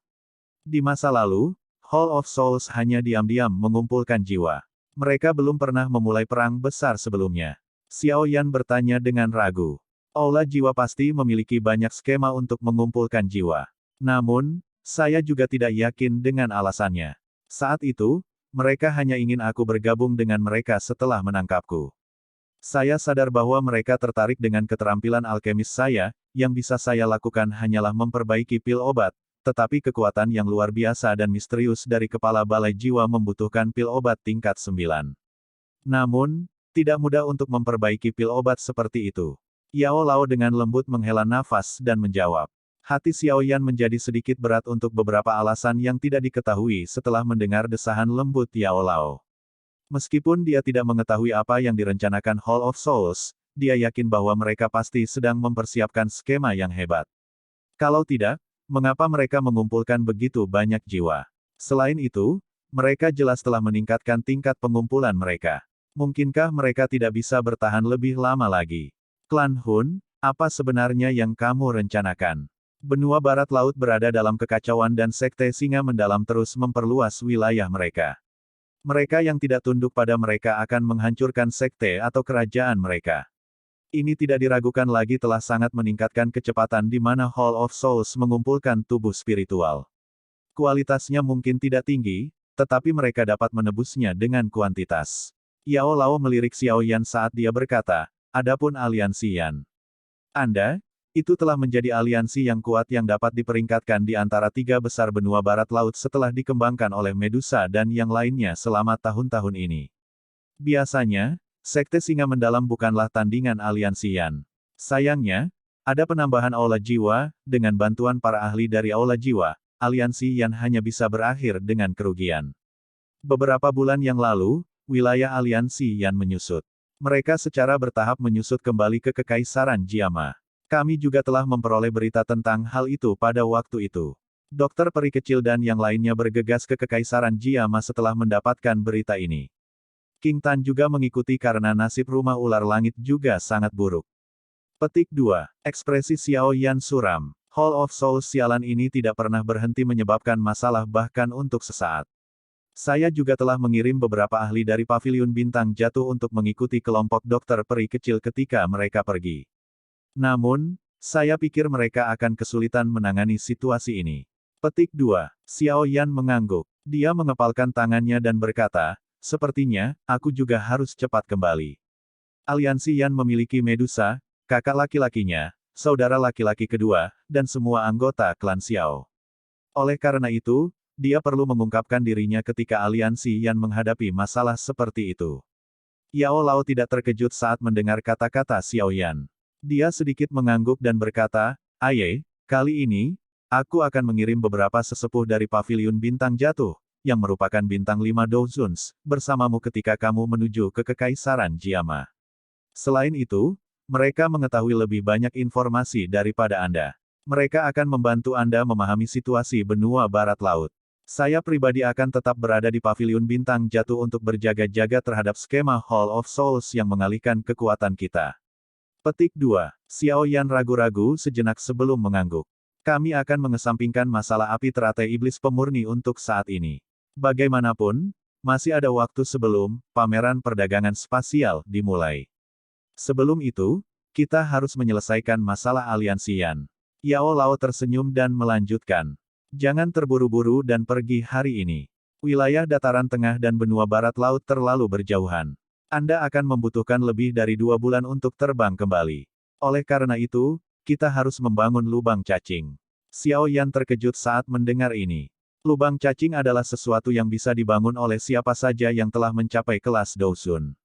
Di masa lalu, Hall of Souls hanya diam-diam mengumpulkan jiwa. Mereka belum pernah memulai perang besar sebelumnya. Xiao Yan bertanya dengan ragu. Aula jiwa pasti memiliki banyak skema untuk mengumpulkan jiwa. Namun, saya juga tidak yakin dengan alasannya. Saat itu, mereka hanya ingin aku bergabung dengan mereka setelah menangkapku. Saya sadar bahwa mereka tertarik dengan keterampilan alkemis saya, yang bisa saya lakukan hanyalah memperbaiki pil obat, tetapi kekuatan yang luar biasa dan misterius dari kepala balai jiwa membutuhkan pil obat tingkat 9. Namun, tidak mudah untuk memperbaiki pil obat seperti itu. Yao Lao dengan lembut menghela nafas dan menjawab. Hati Xiao Yan menjadi sedikit berat untuk beberapa alasan yang tidak diketahui setelah mendengar desahan lembut Yao Lao. Meskipun dia tidak mengetahui apa yang direncanakan Hall of Souls, dia yakin bahwa mereka pasti sedang mempersiapkan skema yang hebat. Kalau tidak, mengapa mereka mengumpulkan begitu banyak jiwa? Selain itu, mereka jelas telah meningkatkan tingkat pengumpulan mereka. Mungkinkah mereka tidak bisa bertahan lebih lama lagi? Klan Hun, apa sebenarnya yang kamu rencanakan? Benua barat laut berada dalam kekacauan dan sekte singa mendalam terus memperluas wilayah mereka. Mereka yang tidak tunduk pada mereka akan menghancurkan sekte atau kerajaan mereka. Ini tidak diragukan lagi telah sangat meningkatkan kecepatan di mana Hall of Souls mengumpulkan tubuh spiritual. Kualitasnya mungkin tidak tinggi, tetapi mereka dapat menebusnya dengan kuantitas. Yao Lao melirik Xiao Yan saat dia berkata, adapun aliansi Yan. Anda, itu telah menjadi aliansi yang kuat yang dapat diperingkatkan di antara tiga besar benua barat laut setelah dikembangkan oleh Medusa dan yang lainnya selama tahun-tahun ini. Biasanya, sekte singa mendalam bukanlah tandingan aliansi Yan. Sayangnya, ada penambahan aula jiwa, dengan bantuan para ahli dari aula jiwa, aliansi Yan hanya bisa berakhir dengan kerugian. Beberapa bulan yang lalu, wilayah aliansi Yan menyusut. Mereka secara bertahap menyusut kembali ke Kekaisaran Jiama. Kami juga telah memperoleh berita tentang hal itu pada waktu itu. Dokter peri kecil dan yang lainnya bergegas ke Kekaisaran Jiama setelah mendapatkan berita ini. King Tan juga mengikuti karena nasib rumah ular langit juga sangat buruk. Petik 2. Ekspresi Xiao Yan suram. Hall of Souls sialan ini tidak pernah berhenti menyebabkan masalah bahkan untuk sesaat. Saya juga telah mengirim beberapa ahli dari Paviliun Bintang Jatuh untuk mengikuti kelompok dokter peri kecil ketika mereka pergi. Namun, saya pikir mereka akan kesulitan menangani situasi ini. Petik 2. Xiao Yan mengangguk. Dia mengepalkan tangannya dan berkata, sepertinya, aku juga harus cepat kembali. Aliansi Yan memiliki Medusa, kakak laki-lakinya, saudara laki-laki kedua, dan semua anggota klan Xiao. Oleh karena itu, dia perlu mengungkapkan dirinya ketika aliansi Yan menghadapi masalah seperti itu. Yao Lao tidak terkejut saat mendengar kata-kata Xiao Yan. Dia sedikit mengangguk dan berkata, Aye, kali ini, aku akan mengirim beberapa sesepuh dari Paviliun Bintang Jatuh, yang merupakan bintang 5 Douzuns, bersamamu ketika kamu menuju ke Kekaisaran Jiama. Selain itu, mereka mengetahui lebih banyak informasi daripada Anda. Mereka akan membantu Anda memahami situasi benua barat laut. Saya pribadi akan tetap berada di Paviliun Bintang Jatuh untuk berjaga-jaga terhadap skema Hall of Souls yang mengalihkan kekuatan kita. Petik 2. Xiao Yan ragu-ragu sejenak sebelum mengangguk. Kami akan mengesampingkan masalah api teratai iblis pemurni untuk saat ini. Bagaimanapun, masih ada waktu sebelum pameran perdagangan spasial dimulai. Sebelum itu, kita harus menyelesaikan masalah aliansi Yan. Yao Lao tersenyum dan melanjutkan. Jangan terburu-buru dan pergi hari ini. Wilayah dataran tengah dan benua barat laut terlalu berjauhan. Anda akan membutuhkan lebih dari 2 bulan untuk terbang kembali. Oleh karena itu, kita harus membangun lubang cacing. Xiao Yan terkejut saat mendengar ini. Lubang cacing adalah sesuatu yang bisa dibangun oleh siapa saja yang telah mencapai kelas Douzun.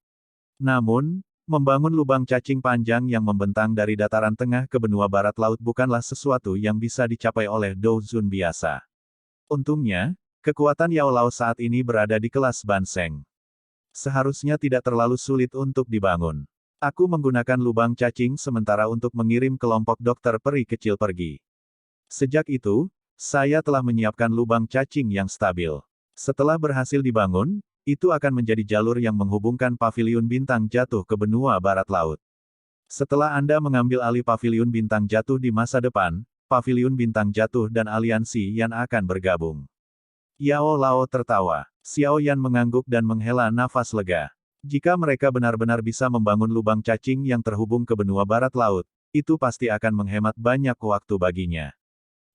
Namun, membangun lubang cacing panjang yang membentang dari dataran tengah ke benua barat laut bukanlah sesuatu yang bisa dicapai oleh Douzun biasa. Untungnya, kekuatan Yao Lao saat ini berada di kelas Banseng. Seharusnya tidak terlalu sulit untuk dibangun. Aku menggunakan lubang cacing sementara untuk mengirim kelompok dokter peri kecil pergi. Sejak itu, saya telah menyiapkan lubang cacing yang stabil. Setelah berhasil dibangun, itu akan menjadi jalur yang menghubungkan paviliun bintang jatuh ke benua barat laut. Setelah Anda mengambil alih paviliun bintang jatuh di masa depan, paviliun bintang jatuh dan aliansi Yan akan bergabung. Yao Lao tertawa. Xiao Yan mengangguk dan menghela nafas lega. Jika mereka benar-benar bisa membangun lubang cacing yang terhubung ke benua barat laut, itu pasti akan menghemat banyak waktu baginya.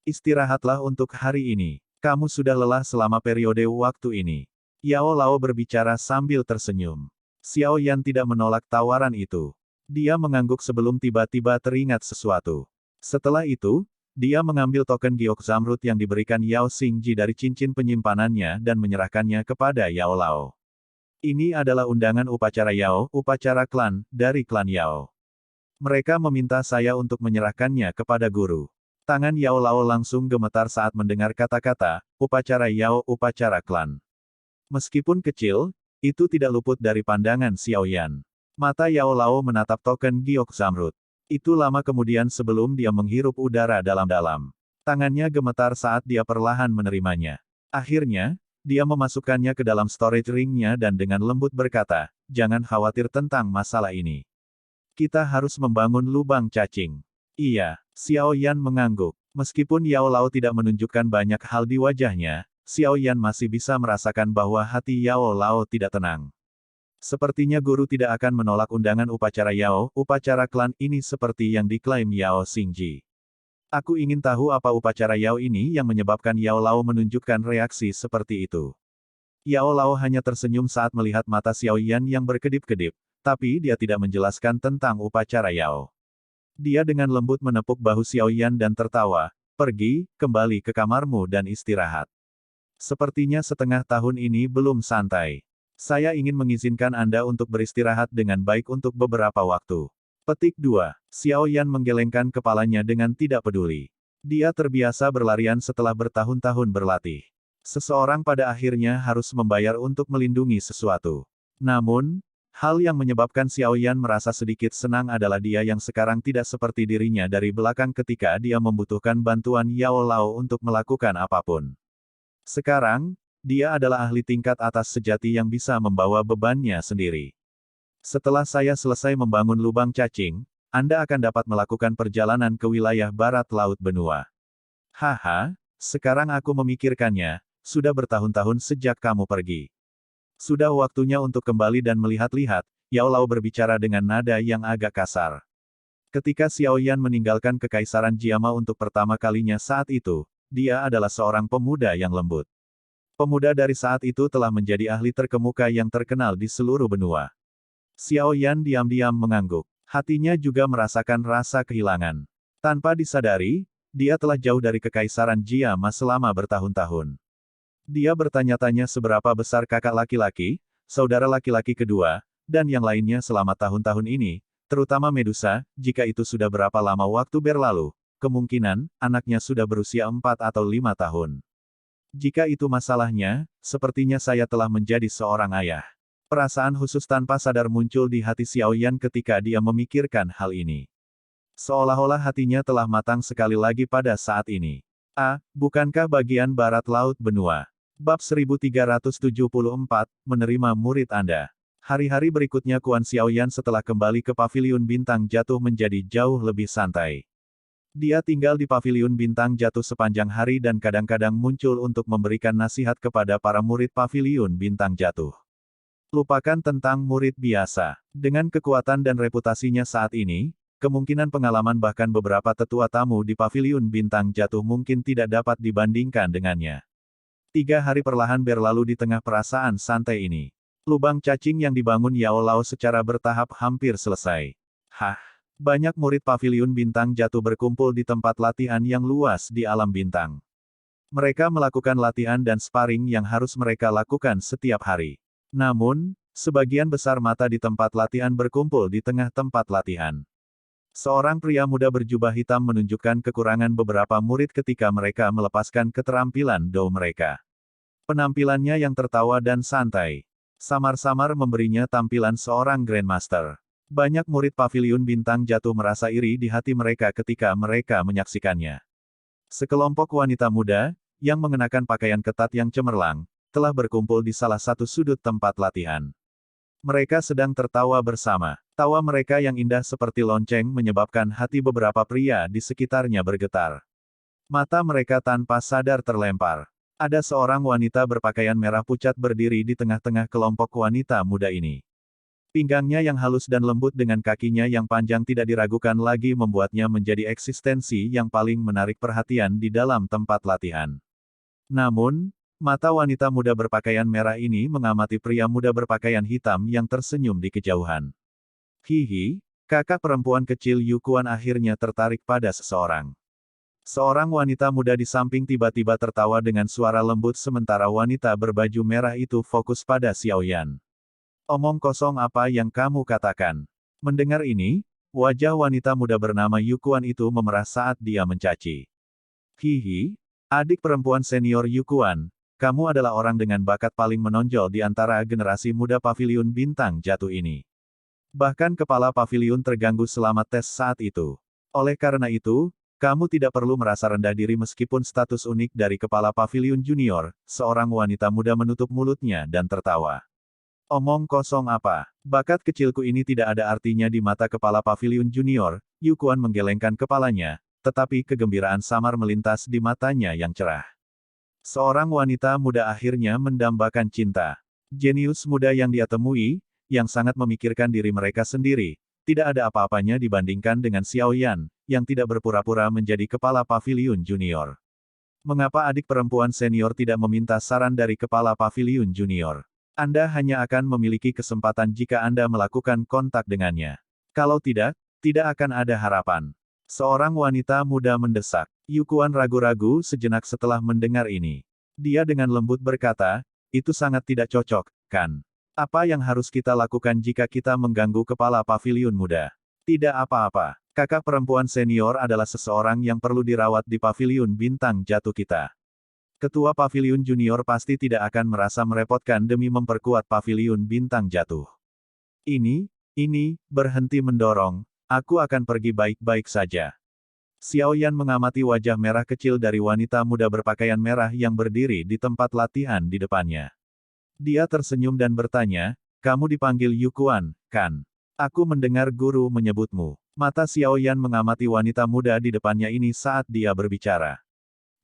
Istirahatlah untuk hari ini. Kamu sudah lelah selama periode waktu ini. Yao Lao berbicara sambil tersenyum. Xiao Yan tidak menolak tawaran itu. Dia mengangguk sebelum tiba-tiba teringat sesuatu. Setelah itu, dia mengambil token giok zamrud yang diberikan Yao Xingji dari cincin penyimpanannya dan menyerahkannya kepada Yao Lao. Ini adalah undangan upacara Yao, upacara klan, dari klan Yao. Mereka meminta saya untuk menyerahkannya kepada guru. Tangan Yao Lao langsung gemetar saat mendengar kata-kata, upacara Yao, upacara klan. Meskipun kecil, itu tidak luput dari pandangan Xiao Yan. Mata Yao Lao menatap token giok zamrud. Itu lama kemudian sebelum dia menghirup udara dalam-dalam. Tangannya gemetar saat dia perlahan menerimanya. Akhirnya, dia memasukkannya ke dalam storage ring-nya dan dengan lembut berkata, jangan khawatir tentang masalah ini. Kita harus membangun lubang cacing. Iya, Xiao Yan mengangguk. Meskipun Yao Lao tidak menunjukkan banyak hal di wajahnya, Xiao Yan masih bisa merasakan bahwa hati Yao Lao tidak tenang. Sepertinya guru tidak akan menolak undangan upacara Yao, upacara klan ini seperti yang diklaim Yao Xingji. Aku ingin tahu apa upacara Yao ini yang menyebabkan Yao Lao menunjukkan reaksi seperti itu. Yao Lao hanya tersenyum saat melihat mata Xiao Yan yang berkedip-kedip, tapi dia tidak menjelaskan tentang upacara Yao. Dia dengan lembut menepuk bahu Xiao Yan dan tertawa, pergi, kembali ke kamarmu dan istirahat. Sepertinya setengah tahun ini belum santai. Saya ingin mengizinkan Anda untuk beristirahat dengan baik untuk beberapa waktu. Petik 2. Xiao Yan menggelengkan kepalanya dengan tidak peduli. Dia terbiasa berlarian setelah bertahun-tahun berlatih. Seseorang pada akhirnya harus membayar untuk melindungi sesuatu. Namun, hal yang menyebabkan Xiao Yan merasa sedikit senang adalah dia yang sekarang tidak seperti dirinya dari belakang ketika dia membutuhkan bantuan Yao Lao untuk melakukan apapun. Sekarang, dia adalah ahli tingkat atas sejati yang bisa membawa bebannya sendiri. Setelah saya selesai membangun lubang cacing, Anda akan dapat melakukan perjalanan ke wilayah barat laut benua. Haha, sekarang aku memikirkannya, sudah bertahun-tahun sejak kamu pergi. Sudah waktunya untuk kembali dan melihat-lihat, Yao Lao berbicara dengan nada yang agak kasar. Ketika Xiao Yan meninggalkan kekaisaran Jiama untuk pertama kalinya saat itu, dia adalah seorang pemuda yang lembut. Pemuda dari saat itu telah menjadi ahli terkemuka yang terkenal di seluruh benua. Xiao Yan diam-diam mengangguk. Hatinya juga merasakan rasa kehilangan. Tanpa disadari, dia telah jauh dari kekaisaran Jiama selama bertahun-tahun. Dia bertanya-tanya seberapa besar kakak laki-laki, saudara laki-laki kedua, dan yang lainnya selama tahun-tahun ini, terutama Medusa, jika itu sudah berapa lama waktu berlalu, kemungkinan, anaknya sudah berusia 4 atau 5 tahun. Jika itu masalahnya, sepertinya saya telah menjadi seorang ayah. Perasaan khusus tanpa sadar muncul di hati Xiao Yan ketika dia memikirkan hal ini. Seolah-olah hatinya telah matang sekali lagi pada saat ini. Bukankah bagian barat laut benua? Bab 1374, menerima murid Anda. Hari-hari berikutnya Kuan Xiao Yan setelah kembali ke paviliun bintang jatuh menjadi jauh lebih santai. Dia tinggal di paviliun bintang jatuh sepanjang hari dan kadang-kadang muncul untuk memberikan nasihat kepada para murid paviliun bintang jatuh. Lupakan tentang murid biasa. Dengan kekuatan dan reputasinya saat ini, kemungkinan pengalaman bahkan beberapa tetua tamu di paviliun bintang jatuh mungkin tidak dapat dibandingkan dengannya. 3 hari perlahan berlalu di tengah perasaan santai ini. Lubang cacing yang dibangun Yao Lao secara bertahap hampir selesai. Hah! Banyak murid paviliun bintang jatuh berkumpul di tempat latihan yang luas di alam bintang. Mereka melakukan latihan dan sparring yang harus mereka lakukan setiap hari. Namun, sebagian besar mata di tempat latihan berkumpul di tengah tempat latihan. Seorang pria muda berjubah hitam menunjukkan kekurangan beberapa murid ketika mereka melepaskan keterampilan do mereka. Penampilannya yang tertawa dan santai, samar-samar memberinya tampilan seorang Grandmaster. Banyak murid paviliun bintang jatuh merasa iri di hati mereka ketika mereka menyaksikannya. Sekelompok wanita muda, yang mengenakan pakaian ketat yang cemerlang, telah berkumpul di salah satu sudut tempat latihan. Mereka sedang tertawa bersama. Tawa mereka yang indah seperti lonceng menyebabkan hati beberapa pria di sekitarnya bergetar. Mata mereka tanpa sadar terlempar. Ada seorang wanita berpakaian merah pucat berdiri di tengah-tengah kelompok wanita muda ini. Pinggangnya yang halus dan lembut dengan kakinya yang panjang tidak diragukan lagi membuatnya menjadi eksistensi yang paling menarik perhatian di dalam tempat latihan. Namun, mata wanita muda berpakaian merah ini mengamati pria muda berpakaian hitam yang tersenyum di kejauhan. Hihi, kakak perempuan kecil Yukuan akhirnya tertarik pada seseorang. Seorang wanita muda di samping tiba-tiba tertawa dengan suara lembut sementara wanita berbaju merah itu fokus pada Xiaoyan. Omong kosong apa yang kamu katakan? Mendengar ini, wajah wanita muda bernama Yukuan itu memerah saat dia mencaci. Hihi, adik perempuan senior Yukuan, kamu adalah orang dengan bakat paling menonjol di antara generasi muda paviliun bintang jatuh ini. Bahkan kepala paviliun terganggu selama tes saat itu. Oleh karena itu, kamu tidak perlu merasa rendah diri meskipun status unik dari kepala paviliun junior, seorang wanita muda menutup mulutnya dan tertawa. Omong kosong apa? Bakat kecilku ini tidak ada artinya di mata kepala paviliun junior, Yukuan menggelengkan kepalanya, tetapi kegembiraan samar melintas di matanya yang cerah. Seorang wanita muda akhirnya mendambakan cinta. Jenius muda yang dia temui, yang sangat memikirkan diri mereka sendiri, tidak ada apa-apanya dibandingkan dengan Xiaoyan, yang tidak berpura-pura menjadi kepala paviliun junior. Mengapa adik perempuan senior tidak meminta saran dari kepala paviliun junior? Anda hanya akan memiliki kesempatan jika Anda melakukan kontak dengannya. Kalau tidak, tidak akan ada harapan. Seorang wanita muda mendesak. Yukuan ragu-ragu sejenak setelah mendengar ini. Dia dengan lembut berkata, itu sangat tidak cocok, kan? Apa yang harus kita lakukan jika kita mengganggu kepala paviliun muda? Tidak apa-apa. Kakak perempuan senior adalah seseorang yang perlu dirawat di paviliun bintang jatuh kita. Ketua paviliun junior pasti tidak akan merasa merepotkan demi memperkuat paviliun bintang jatuh. Ini, berhenti mendorong, aku akan pergi baik-baik saja. Xiaoyan mengamati wajah merah kecil dari wanita muda berpakaian merah yang berdiri di tempat latihan di depannya. Dia tersenyum dan bertanya, kamu dipanggil Yukuan, kan? Aku mendengar guru menyebutmu. Mata Xiaoyan mengamati wanita muda di depannya ini saat dia berbicara.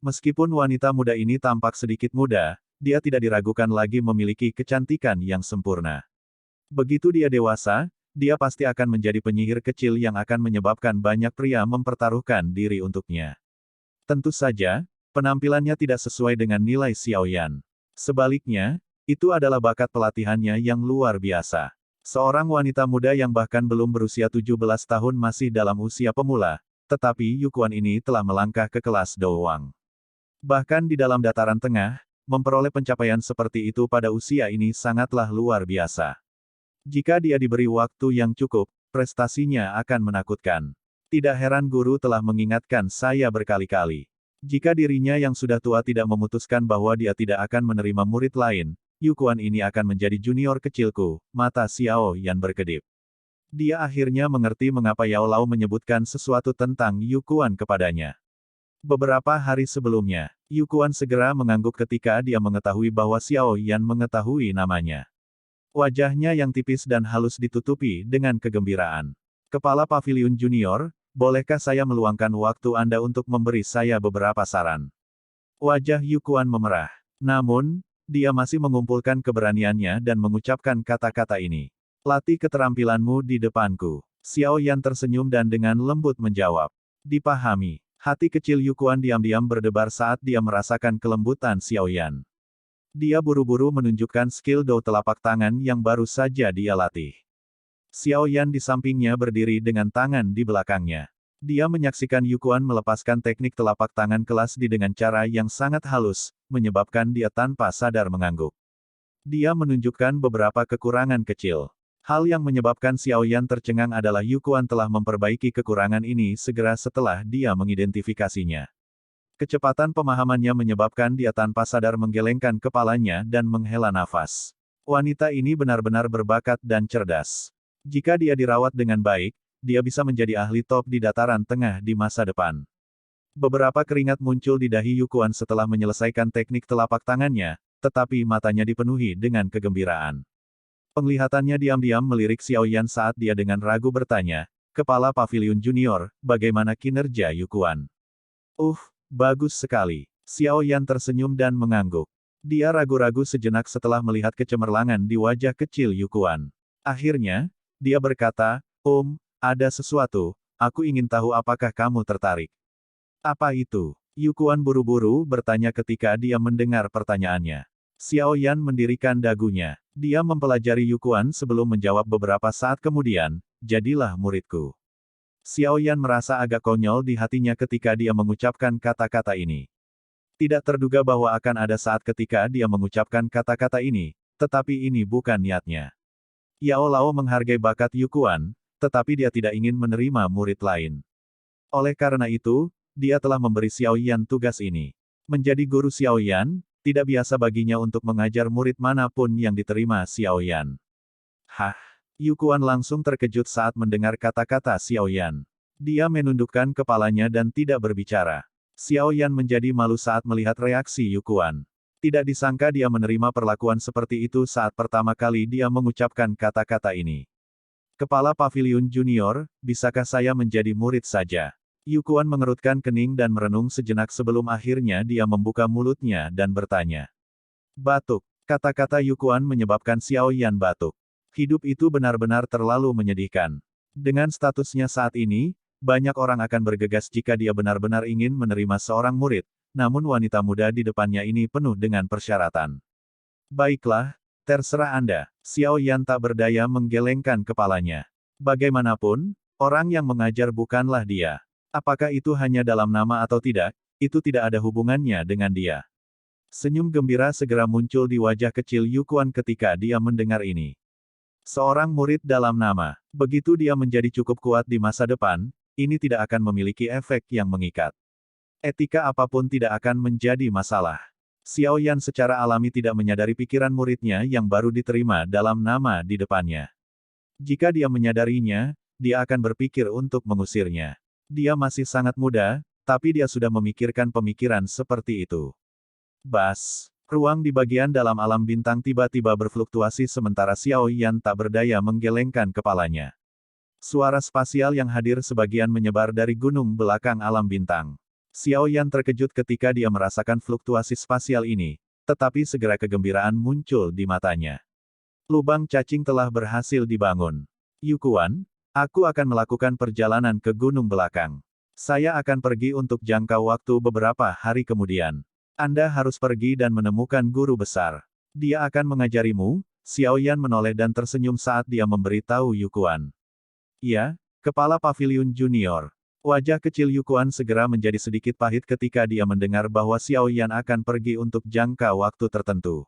Meskipun wanita muda ini tampak sedikit muda, dia tidak diragukan lagi memiliki kecantikan yang sempurna. Begitu dia dewasa, dia pasti akan menjadi penyihir kecil yang akan menyebabkan banyak pria mempertaruhkan diri untuknya. Tentu saja, penampilannya tidak sesuai dengan nilai Xiaoyan. Sebaliknya, itu adalah bakat pelatihannya yang luar biasa. Seorang wanita muda yang bahkan belum berusia 17 tahun masih dalam usia pemula, tetapi Yukuan ini telah melangkah ke kelas Douwang. Bahkan di dalam dataran tengah, memperoleh pencapaian seperti itu pada usia ini sangatlah luar biasa. Jika dia diberi waktu yang cukup, prestasinya akan menakutkan. Tidak heran guru telah mengingatkan saya berkali-kali. Jika dirinya yang sudah tua tidak memutuskan bahwa dia tidak akan menerima murid lain, Yukuan ini akan menjadi junior kecilku, mata Xiaoyan berkedip. Dia akhirnya mengerti mengapa Yao Lao menyebutkan sesuatu tentang Yukuan kepadanya. Beberapa hari sebelumnya, Yukuan segera mengangguk ketika dia mengetahui bahwa Xiaoyan mengetahui namanya. Wajahnya yang tipis dan halus ditutupi dengan kegembiraan. Kepala Paviliun Junior, bolehkah saya meluangkan waktu Anda untuk memberi saya beberapa saran? Wajah Yukuan memerah. Namun, dia masih mengumpulkan keberaniannya dan mengucapkan kata-kata ini. Latih keterampilanmu di depanku. Xiaoyan tersenyum dan dengan lembut menjawab. Dipahami. Hati kecil Yukuan diam-diam berdebar saat dia merasakan kelembutan Xiaoyan. Dia buru-buru menunjukkan skill dou telapak tangan yang baru saja dia latih. Xiao Yan di sampingnya berdiri dengan tangan di belakangnya. Dia menyaksikan Yukuan melepaskan teknik telapak tangan kelas D dengan cara yang sangat halus, menyebabkan dia tanpa sadar mengangguk. Dia menunjukkan beberapa kekurangan kecil. Hal yang menyebabkan Xiao Yan tercengang adalah Yukuan telah memperbaiki kekurangan ini segera setelah dia mengidentifikasinya. Kecepatan pemahamannya menyebabkan dia tanpa sadar menggelengkan kepalanya dan menghela nafas. Wanita ini benar-benar berbakat dan cerdas. Jika dia dirawat dengan baik, dia bisa menjadi ahli top di dataran tengah di masa depan. Beberapa keringat muncul di dahi Yukuan setelah menyelesaikan teknik telapak tangannya, tetapi matanya dipenuhi dengan kegembiraan. Penglihatannya diam-diam melirik Xiao Yan saat dia dengan ragu bertanya, "Kepala Paviliun Junior, bagaimana kinerja Yukuan?" Bagus sekali." Xiao Yan tersenyum dan mengangguk. Dia ragu-ragu sejenak setelah melihat kecemerlangan di wajah kecil Yukuan. Akhirnya, dia berkata, ada sesuatu, aku ingin tahu apakah kamu tertarik." "Apa itu?" Yukuan buru-buru bertanya ketika dia mendengar pertanyaannya. Xiao Yan mendirikan dagunya. Dia mempelajari Yukuan sebelum menjawab beberapa saat kemudian, "Jadilah muridku." Xiao Yan merasa agak konyol di hatinya ketika dia mengucapkan kata-kata ini. Tidak terduga bahwa akan ada saat ketika dia mengucapkan kata-kata ini, tetapi ini bukan niatnya. Yao Lao menghargai bakat Yukuan, tetapi dia tidak ingin menerima murid lain. Oleh karena itu, dia telah memberi Xiao Yan tugas ini. Menjadi guru Xiao Yan, tidak biasa baginya untuk mengajar murid manapun yang diterima Xiao Yan. Yukuan langsung terkejut saat mendengar kata-kata Xiao Yan. Dia menundukkan kepalanya dan tidak berbicara. Xiao Yan menjadi malu saat melihat reaksi Yukuan. Tidak disangka dia menerima perlakuan seperti itu saat pertama kali dia mengucapkan kata-kata ini. "Kepala Paviliun Junior, bisakah saya menjadi murid saja?" Yukuan mengerutkan kening dan merenung sejenak sebelum akhirnya dia membuka mulutnya dan bertanya. "Batuk." Kata-kata Yukuan menyebabkan Xiao Yan batuk. Hidup itu benar-benar terlalu menyedihkan. Dengan statusnya saat ini, banyak orang akan bergegas jika dia benar-benar ingin menerima seorang murid, namun wanita muda di depannya ini penuh dengan persyaratan. "Baiklah, terserah Anda." Xiao Yan tak berdaya menggelengkan kepalanya. Bagaimanapun, orang yang mengajar bukanlah dia. Apakah itu hanya dalam nama atau tidak, itu tidak ada hubungannya dengan dia. Senyum gembira segera muncul di wajah kecil Yukuan ketika dia mendengar ini. Seorang murid dalam nama. Begitu dia menjadi cukup kuat di masa depan, ini tidak akan memiliki efek yang mengikat. Etika apapun tidak akan menjadi masalah. Xiao Yan secara alami tidak menyadari pikiran muridnya yang baru diterima dalam nama di depannya. Jika dia menyadarinya, dia akan berpikir untuk mengusirnya. Dia masih sangat muda, tapi dia sudah memikirkan pemikiran seperti itu. Ruang di bagian dalam alam bintang tiba-tiba berfluktuasi sementara Xiao Yan tak berdaya menggelengkan kepalanya. Suara spasial yang hadir sebagian menyebar dari gunung belakang alam bintang. Xiao Yan terkejut ketika dia merasakan fluktuasi spasial ini, tetapi segera kegembiraan muncul di matanya. Lubang cacing telah berhasil dibangun. "Yukuan, aku akan melakukan perjalanan ke gunung belakang. Saya akan pergi untuk jangka waktu beberapa hari kemudian. Anda harus pergi dan menemukan guru besar. Dia akan mengajarimu." Xiao Yan menoleh dan tersenyum saat dia memberitahu Yukuan. "Ya, Kepala Paviliun Junior." Wajah kecil Yukuan segera menjadi sedikit pahit ketika dia mendengar bahwa Xiao Yan akan pergi untuk jangka waktu tertentu.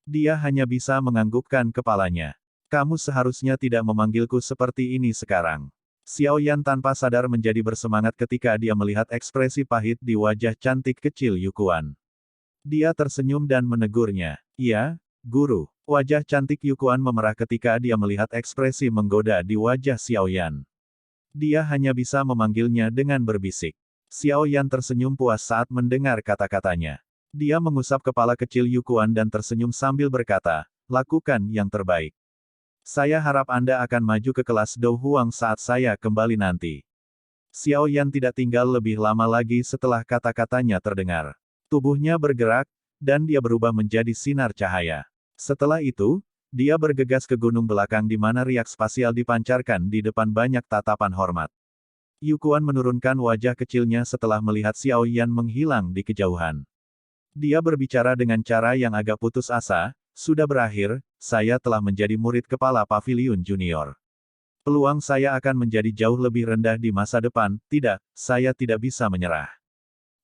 Dia hanya bisa menganggukkan kepalanya. "Kamu seharusnya tidak memanggilku seperti ini sekarang." Xiao Yan tanpa sadar menjadi bersemangat ketika dia melihat ekspresi pahit di wajah cantik kecil Yukuan. Dia tersenyum dan menegurnya. "Ya, guru." Wajah cantik Yukuan memerah ketika dia melihat ekspresi menggoda di wajah Xiao Yan. Dia hanya bisa memanggilnya dengan berbisik. Xiao Yan tersenyum puas saat mendengar kata-katanya. Dia mengusap kepala kecil Yukuan dan tersenyum sambil berkata, "Lakukan yang terbaik. Saya harap Anda akan maju ke kelas Dou Huang saat saya kembali nanti." Xiao Yan tidak tinggal lebih lama lagi setelah kata-katanya terdengar. Tubuhnya bergerak, dan dia berubah menjadi sinar cahaya. Setelah itu, dia bergegas ke gunung belakang di mana riak spasial dipancarkan di depan banyak tatapan hormat. Yukuan menurunkan wajah kecilnya setelah melihat Xiao Yan menghilang di kejauhan. Dia berbicara dengan cara yang agak putus asa, sudah berakhir, saya telah menjadi murid kepala Paviliun Junior. Peluang saya akan menjadi jauh lebih rendah di masa depan, tidak, saya tidak bisa menyerah.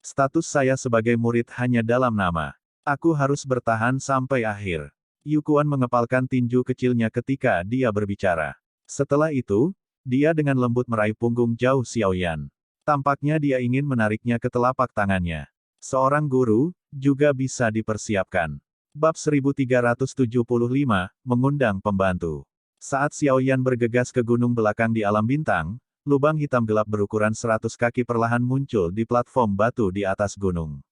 Status saya sebagai murid hanya dalam nama. Aku harus bertahan sampai akhir. Yukuan mengepalkan tinju kecilnya ketika dia berbicara. Setelah itu, dia dengan lembut meraih punggung jauh Xiaoyan. Tampaknya dia ingin menariknya ke telapak tangannya. Seorang guru, juga bisa dipersiapkan. Bab 1375, mengundang pembantu. Saat Xiaoyan bergegas ke gunung belakang di alam bintang, lubang hitam gelap berukuran 100 kaki perlahan muncul di platform batu di atas gunung.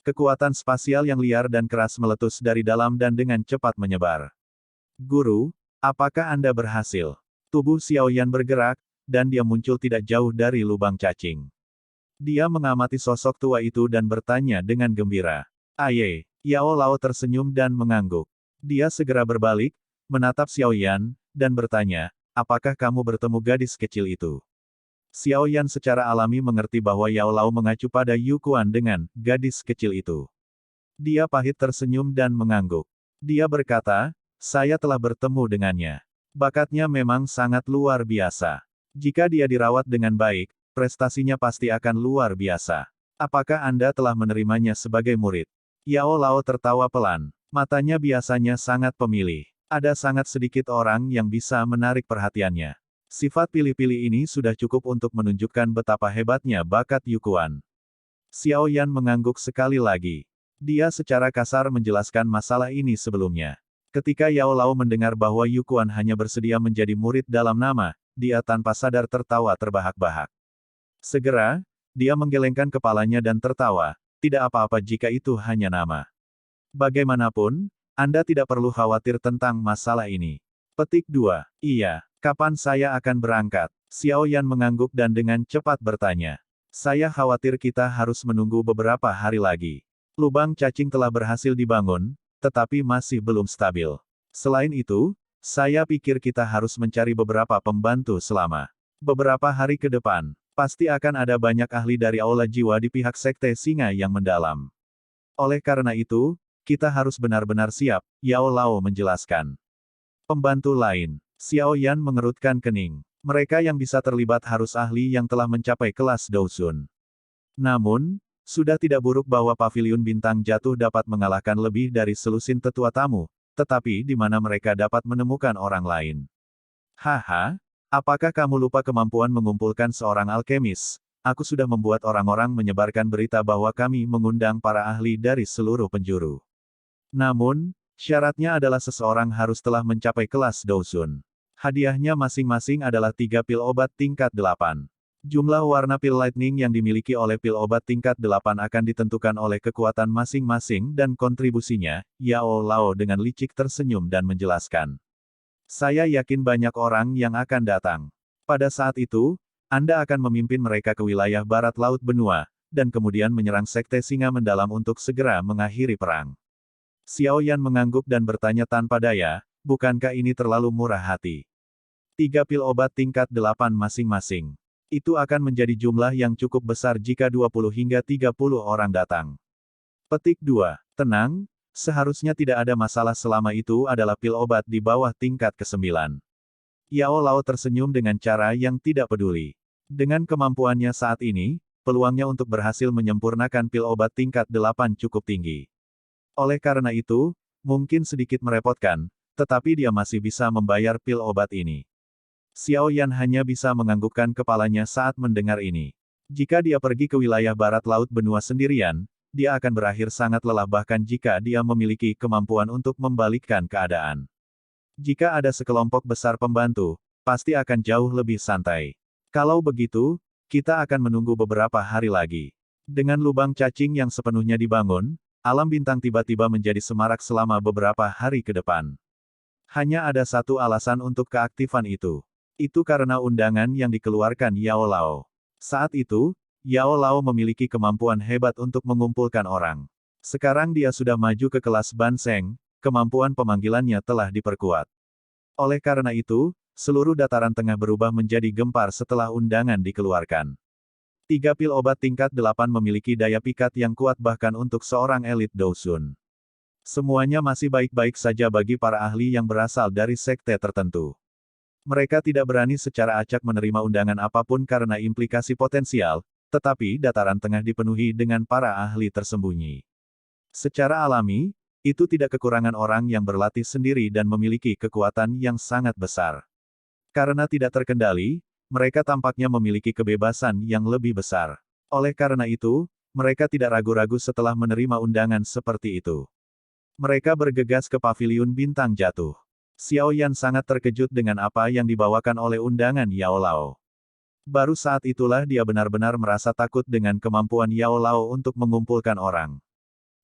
Kekuatan spasial yang liar dan keras meletus dari dalam dan dengan cepat menyebar. Guru, apakah Anda berhasil? Tubuh Xiaoyan bergerak, dan dia muncul tidak jauh dari lubang cacing. Dia mengamati sosok tua itu dan bertanya dengan gembira. Aye, Yao Lao tersenyum dan mengangguk. Dia segera berbalik, menatap Xiaoyan, dan bertanya, apakah kamu bertemu gadis kecil itu? Xiaoyan secara alami mengerti bahwa Yao Lao mengacu pada Yukuan dengan gadis kecil itu. Dia pahit tersenyum dan mengangguk. Dia berkata, saya telah bertemu dengannya. Bakatnya memang sangat luar biasa. Jika dia dirawat dengan baik, prestasinya pasti akan luar biasa. Apakah Anda telah menerimanya sebagai murid? Yao Lao tertawa pelan. Matanya biasanya sangat pemilih. Ada sangat sedikit orang yang bisa menarik perhatiannya. Sifat pilih-pilih ini sudah cukup untuk menunjukkan betapa hebatnya bakat Yukuan. Xiaoyan mengangguk sekali lagi. Dia secara kasar menjelaskan masalah ini sebelumnya. Ketika Yao Lao mendengar bahwa Yukuan hanya bersedia menjadi murid dalam nama, dia tanpa sadar tertawa terbahak-bahak. Segera, dia menggelengkan kepalanya dan tertawa, tidak apa-apa jika itu hanya nama. Bagaimanapun, Anda tidak perlu khawatir tentang masalah ini. Petik 2. Iya, kapan saya akan berangkat? Xiaoyan mengangguk dan dengan cepat bertanya. Saya khawatir kita harus menunggu beberapa hari lagi. Lubang cacing telah berhasil dibangun, tetapi masih belum stabil. Selain itu, saya pikir kita harus mencari beberapa pembantu selama beberapa hari ke depan. Pasti akan ada banyak ahli dari aula jiwa di pihak Sekte Singa yang mendalam. Oleh karena itu, kita harus benar-benar siap, Yao Lao menjelaskan. Pembantu lain, Xiaoyan mengerutkan kening. Mereka yang bisa terlibat harus ahli yang telah mencapai kelas Dousun. Namun, sudah tidak buruk bahwa Paviliun Bintang Jatuh dapat mengalahkan lebih dari selusin tetua tamu, tetapi di mana mereka dapat menemukan orang lain. Haha, apakah kamu lupa kemampuan mengumpulkan seorang alkemis? Aku sudah membuat orang-orang menyebarkan berita bahwa kami mengundang para ahli dari seluruh penjuru. Namun, syaratnya adalah seseorang harus telah mencapai kelas Dousun. Hadiahnya masing-masing adalah 3 pil obat tingkat 8. Jumlah warna pil lightning yang dimiliki oleh pil obat tingkat 8 akan ditentukan oleh kekuatan masing-masing dan kontribusinya. Yao Lao dengan licik tersenyum dan menjelaskan. Saya yakin banyak orang yang akan datang. Pada saat itu, Anda akan memimpin mereka ke wilayah barat laut benua, dan kemudian menyerang Sekte Singa mendalam untuk segera mengakhiri perang. Xiaoyan mengangguk dan bertanya tanpa daya, bukankah ini terlalu murah hati? 3 pil obat tingkat 8 masing-masing. Itu akan menjadi jumlah yang cukup besar jika 20 hingga 30 orang datang. Petik 2. Tenang, seharusnya tidak ada masalah selama itu adalah pil obat di bawah tingkat ke-9. Yao Lao tersenyum dengan cara yang tidak peduli. Dengan kemampuannya saat ini, peluangnya untuk berhasil menyempurnakan pil obat tingkat 8 cukup tinggi. Oleh karena itu, mungkin sedikit merepotkan, tetapi dia masih bisa membayar pil obat ini. Xiaoyan hanya bisa menganggukkan kepalanya saat mendengar ini. Jika dia pergi ke wilayah barat laut benua sendirian, dia akan berakhir sangat lelah bahkan jika dia memiliki kemampuan untuk membalikkan keadaan. Jika ada sekelompok besar pembantu, pasti akan jauh lebih santai. Kalau begitu, kita akan menunggu beberapa hari lagi. Dengan lubang cacing yang sepenuhnya dibangun, alam bintang tiba-tiba menjadi semarak selama beberapa hari ke depan. Hanya ada satu alasan untuk keaktifan itu. Itu karena undangan yang dikeluarkan Yao Lao. Saat itu, Yao Lao memiliki kemampuan hebat untuk mengumpulkan orang. Sekarang dia sudah maju ke kelas Banseng, kemampuan pemanggilannya telah diperkuat. Oleh karena itu, seluruh dataran tengah berubah menjadi gempar setelah undangan dikeluarkan. 3 pil obat tingkat 8 memiliki daya pikat yang kuat bahkan untuk seorang elit Dousun. Semuanya masih baik-baik saja bagi para ahli yang berasal dari sekte tertentu. Mereka tidak berani secara acak menerima undangan apapun karena implikasi potensial, tetapi dataran tengah dipenuhi dengan para ahli tersembunyi. Secara alami, itu tidak kekurangan orang yang berlatih sendiri dan memiliki kekuatan yang sangat besar. Karena tidak terkendali, mereka tampaknya memiliki kebebasan yang lebih besar. Oleh karena itu, mereka tidak ragu-ragu setelah menerima undangan seperti itu. Mereka bergegas ke paviliun bintang jatuh. Xiao Yan sangat terkejut dengan apa yang dibawakan oleh undangan Yao Lao. Baru saat itulah dia benar-benar merasa takut dengan kemampuan Yao Lao untuk mengumpulkan orang.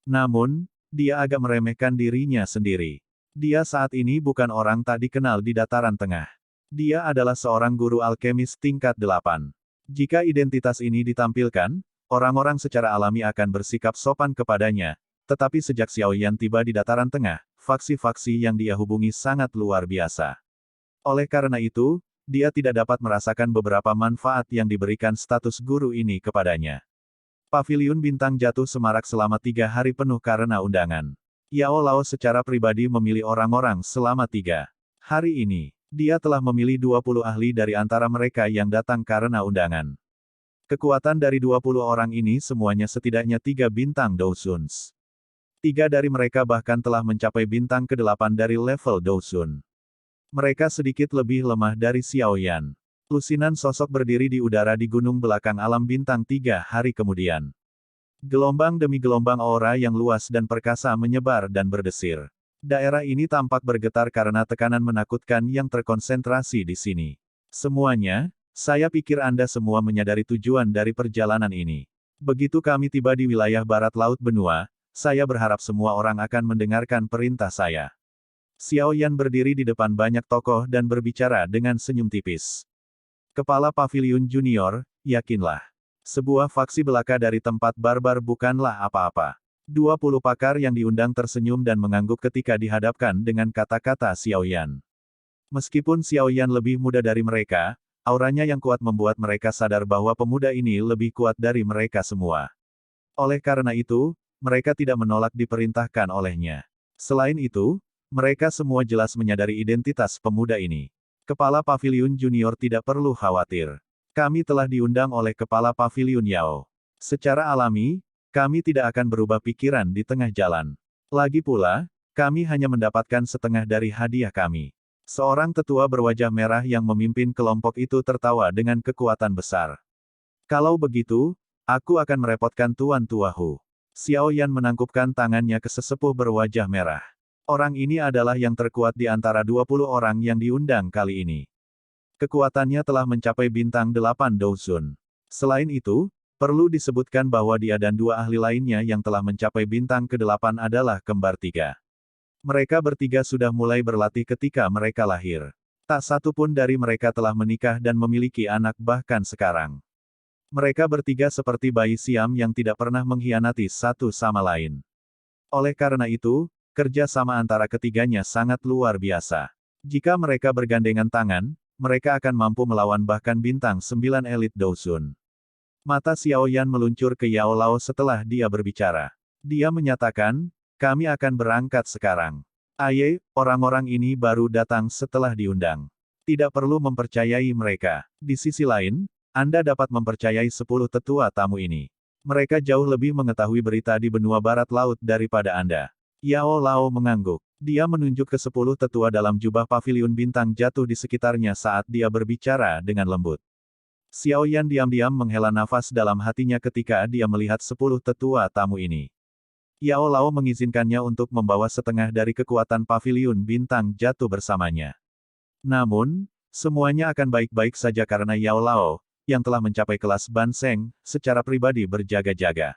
Namun, dia agak meremehkan dirinya sendiri. Dia saat ini bukan orang tak dikenal di dataran tengah. Dia adalah seorang guru alkemis tingkat 8. Jika identitas ini ditampilkan, orang-orang secara alami akan bersikap sopan kepadanya, tetapi sejak Xiao Yan tiba di dataran tengah, faksi-faksi yang dia hubungi sangat luar biasa. Oleh karena itu, dia tidak dapat merasakan beberapa manfaat yang diberikan status guru ini kepadanya. Paviliun bintang jatuh semarak selama 3 hari penuh karena undangan. Yao Lao secara pribadi memilih orang-orang selama 3 hari ini. Dia telah memilih 20 ahli dari antara mereka yang datang karena undangan. Kekuatan dari 20 orang ini semuanya setidaknya 3 bintang Dousuns. 3 dari mereka bahkan telah mencapai bintang ke-8 dari level Dousun. Mereka sedikit lebih lemah dari Xiao Yan. Lusinan sosok berdiri di udara di gunung belakang alam bintang 3 hari kemudian. Gelombang demi gelombang aura yang luas dan perkasa menyebar dan berdesir. Daerah ini tampak bergetar karena tekanan menakutkan yang terkonsentrasi di sini. Semuanya, saya pikir Anda semua menyadari tujuan dari perjalanan ini. Begitu kami tiba di wilayah barat laut benua, saya berharap semua orang akan mendengarkan perintah saya. Xiao Yan berdiri di depan banyak tokoh dan berbicara dengan senyum tipis. Kepala Paviliun Junior, yakinlah. Sebuah faksi belaka dari tempat barbar bukanlah apa-apa. 20 pakar yang diundang tersenyum dan mengangguk ketika dihadapkan dengan kata-kata Xiao Yan. Meskipun Xiao Yan lebih muda dari mereka, auranya yang kuat membuat mereka sadar bahwa pemuda ini lebih kuat dari mereka semua. Oleh karena itu, mereka tidak menolak diperintahkan olehnya. Selain itu, mereka semua jelas menyadari identitas pemuda ini. Kepala Paviliun Junior tidak perlu khawatir. Kami telah diundang oleh Kepala Paviliun Yao. Secara alami, kami tidak akan berubah pikiran di tengah jalan. Lagi pula, kami hanya mendapatkan setengah dari hadiah kami. Seorang tetua berwajah merah yang memimpin kelompok itu tertawa dengan kekuatan besar. Kalau begitu, aku akan merepotkan Tuan Tua Hu. Xiao Yan menangkupkan tangannya ke sesepuh berwajah merah. Orang ini adalah yang terkuat di antara 20 orang yang diundang kali ini. Kekuatannya telah mencapai bintang 8 Dousun. Selain itu, perlu disebutkan bahwa dia dan 2 ahli lainnya yang telah mencapai bintang ke-8 adalah kembar 3. Mereka bertiga sudah mulai berlatih ketika mereka lahir. Tak satu pun dari mereka telah menikah dan memiliki anak bahkan sekarang. Mereka bertiga seperti bayi Siam yang tidak pernah mengkhianati satu sama lain. Oleh karena itu, kerja sama antara ketiganya sangat luar biasa. Jika mereka bergandengan tangan, mereka akan mampu melawan bahkan bintang 9 elit Dousun. Mata Xiao Yan meluncur ke Yao Lao setelah dia berbicara. Dia menyatakan, kami akan berangkat sekarang. Aye, orang-orang ini baru datang setelah diundang. Tidak perlu mempercayai mereka. Di sisi lain, Anda dapat mempercayai 10 tetua tamu ini. Mereka jauh lebih mengetahui berita di benua barat laut daripada Anda. Yao Lao mengangguk. Dia menunjuk ke 10 tetua dalam jubah paviliun bintang jatuh di sekitarnya saat dia berbicara dengan lembut. Xiao Yan diam-diam menghela nafas dalam hatinya ketika dia melihat 10 tetua tamu ini. Yao Lao mengizinkannya untuk membawa setengah dari kekuatan paviliun bintang jatuh bersamanya. Namun, semuanya akan baik-baik saja karena Yao Lao, yang telah mencapai kelas Ban Seng, secara pribadi berjaga-jaga.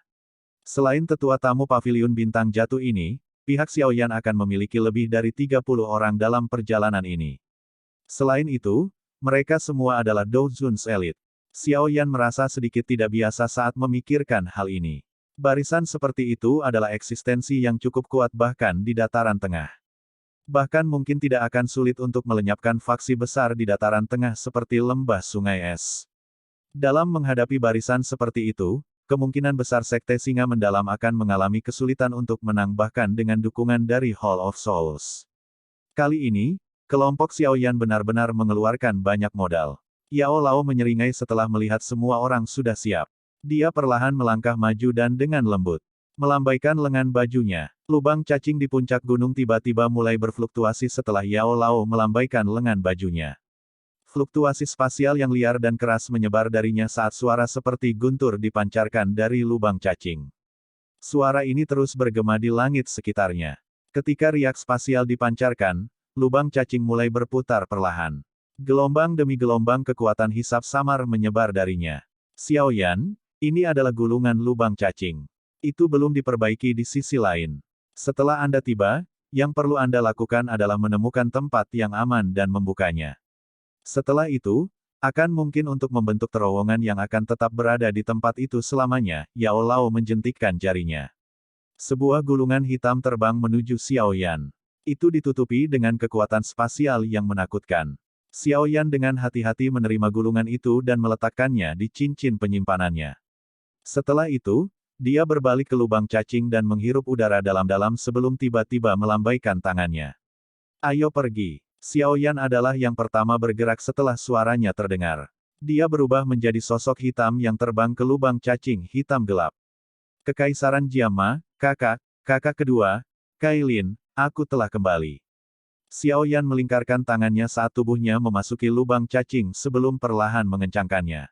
Selain tetua tamu paviliun bintang jatuh ini, pihak Xiao Yan akan memiliki lebih dari 30 orang dalam perjalanan ini. Selain itu, mereka semua adalah Dousun's Elite. Xiao Yan merasa sedikit tidak biasa saat memikirkan hal ini. Barisan seperti itu adalah eksistensi yang cukup kuat bahkan di dataran tengah. Bahkan mungkin tidak akan sulit untuk melenyapkan faksi besar di dataran tengah seperti lembah sungai es. Dalam menghadapi barisan seperti itu, kemungkinan besar Sekte Singa Mendalam akan mengalami kesulitan untuk menang bahkan dengan dukungan dari Hall of Souls. Kali ini, kelompok Xiaoyan benar-benar mengeluarkan banyak modal. Yao Lao menyeringai setelah melihat semua orang sudah siap. Dia perlahan melangkah maju dan dengan lembut melambaikan lengan bajunya. Lubang cacing di puncak gunung tiba-tiba mulai berfluktuasi setelah Yao Lao melambaikan lengan bajunya. Fluktuasi spasial yang liar dan keras menyebar darinya saat suara seperti guntur dipancarkan dari lubang cacing. Suara ini terus bergema di langit sekitarnya. Ketika riak spasial dipancarkan, lubang cacing mulai berputar perlahan. Gelombang demi gelombang kekuatan hisap samar menyebar darinya. Xiaoyan, ini adalah gulungan lubang cacing. Itu belum diperbaiki di sisi lain. Setelah Anda tiba, yang perlu Anda lakukan adalah menemukan tempat yang aman dan membukanya. Setelah itu, akan mungkin untuk membentuk terowongan yang akan tetap berada di tempat itu selamanya. Yao Lao menjentikkan jarinya. Sebuah gulungan hitam terbang menuju Xiaoyan. Itu ditutupi dengan kekuatan spasial yang menakutkan. Xiaoyan dengan hati-hati menerima gulungan itu dan meletakkannya di cincin penyimpanannya. Setelah itu, dia berbalik ke lubang cacing dan menghirup udara dalam-dalam sebelum tiba-tiba melambaikan tangannya. Ayo pergi. Xiaoyan adalah yang pertama bergerak setelah suaranya terdengar. Dia berubah menjadi sosok hitam yang terbang ke lubang cacing hitam gelap. Kekaisaran Jiama, kakak kedua, Kailin, aku telah kembali. Xiaoyan melingkarkan tangannya saat tubuhnya memasuki lubang cacing sebelum perlahan mengencangkannya.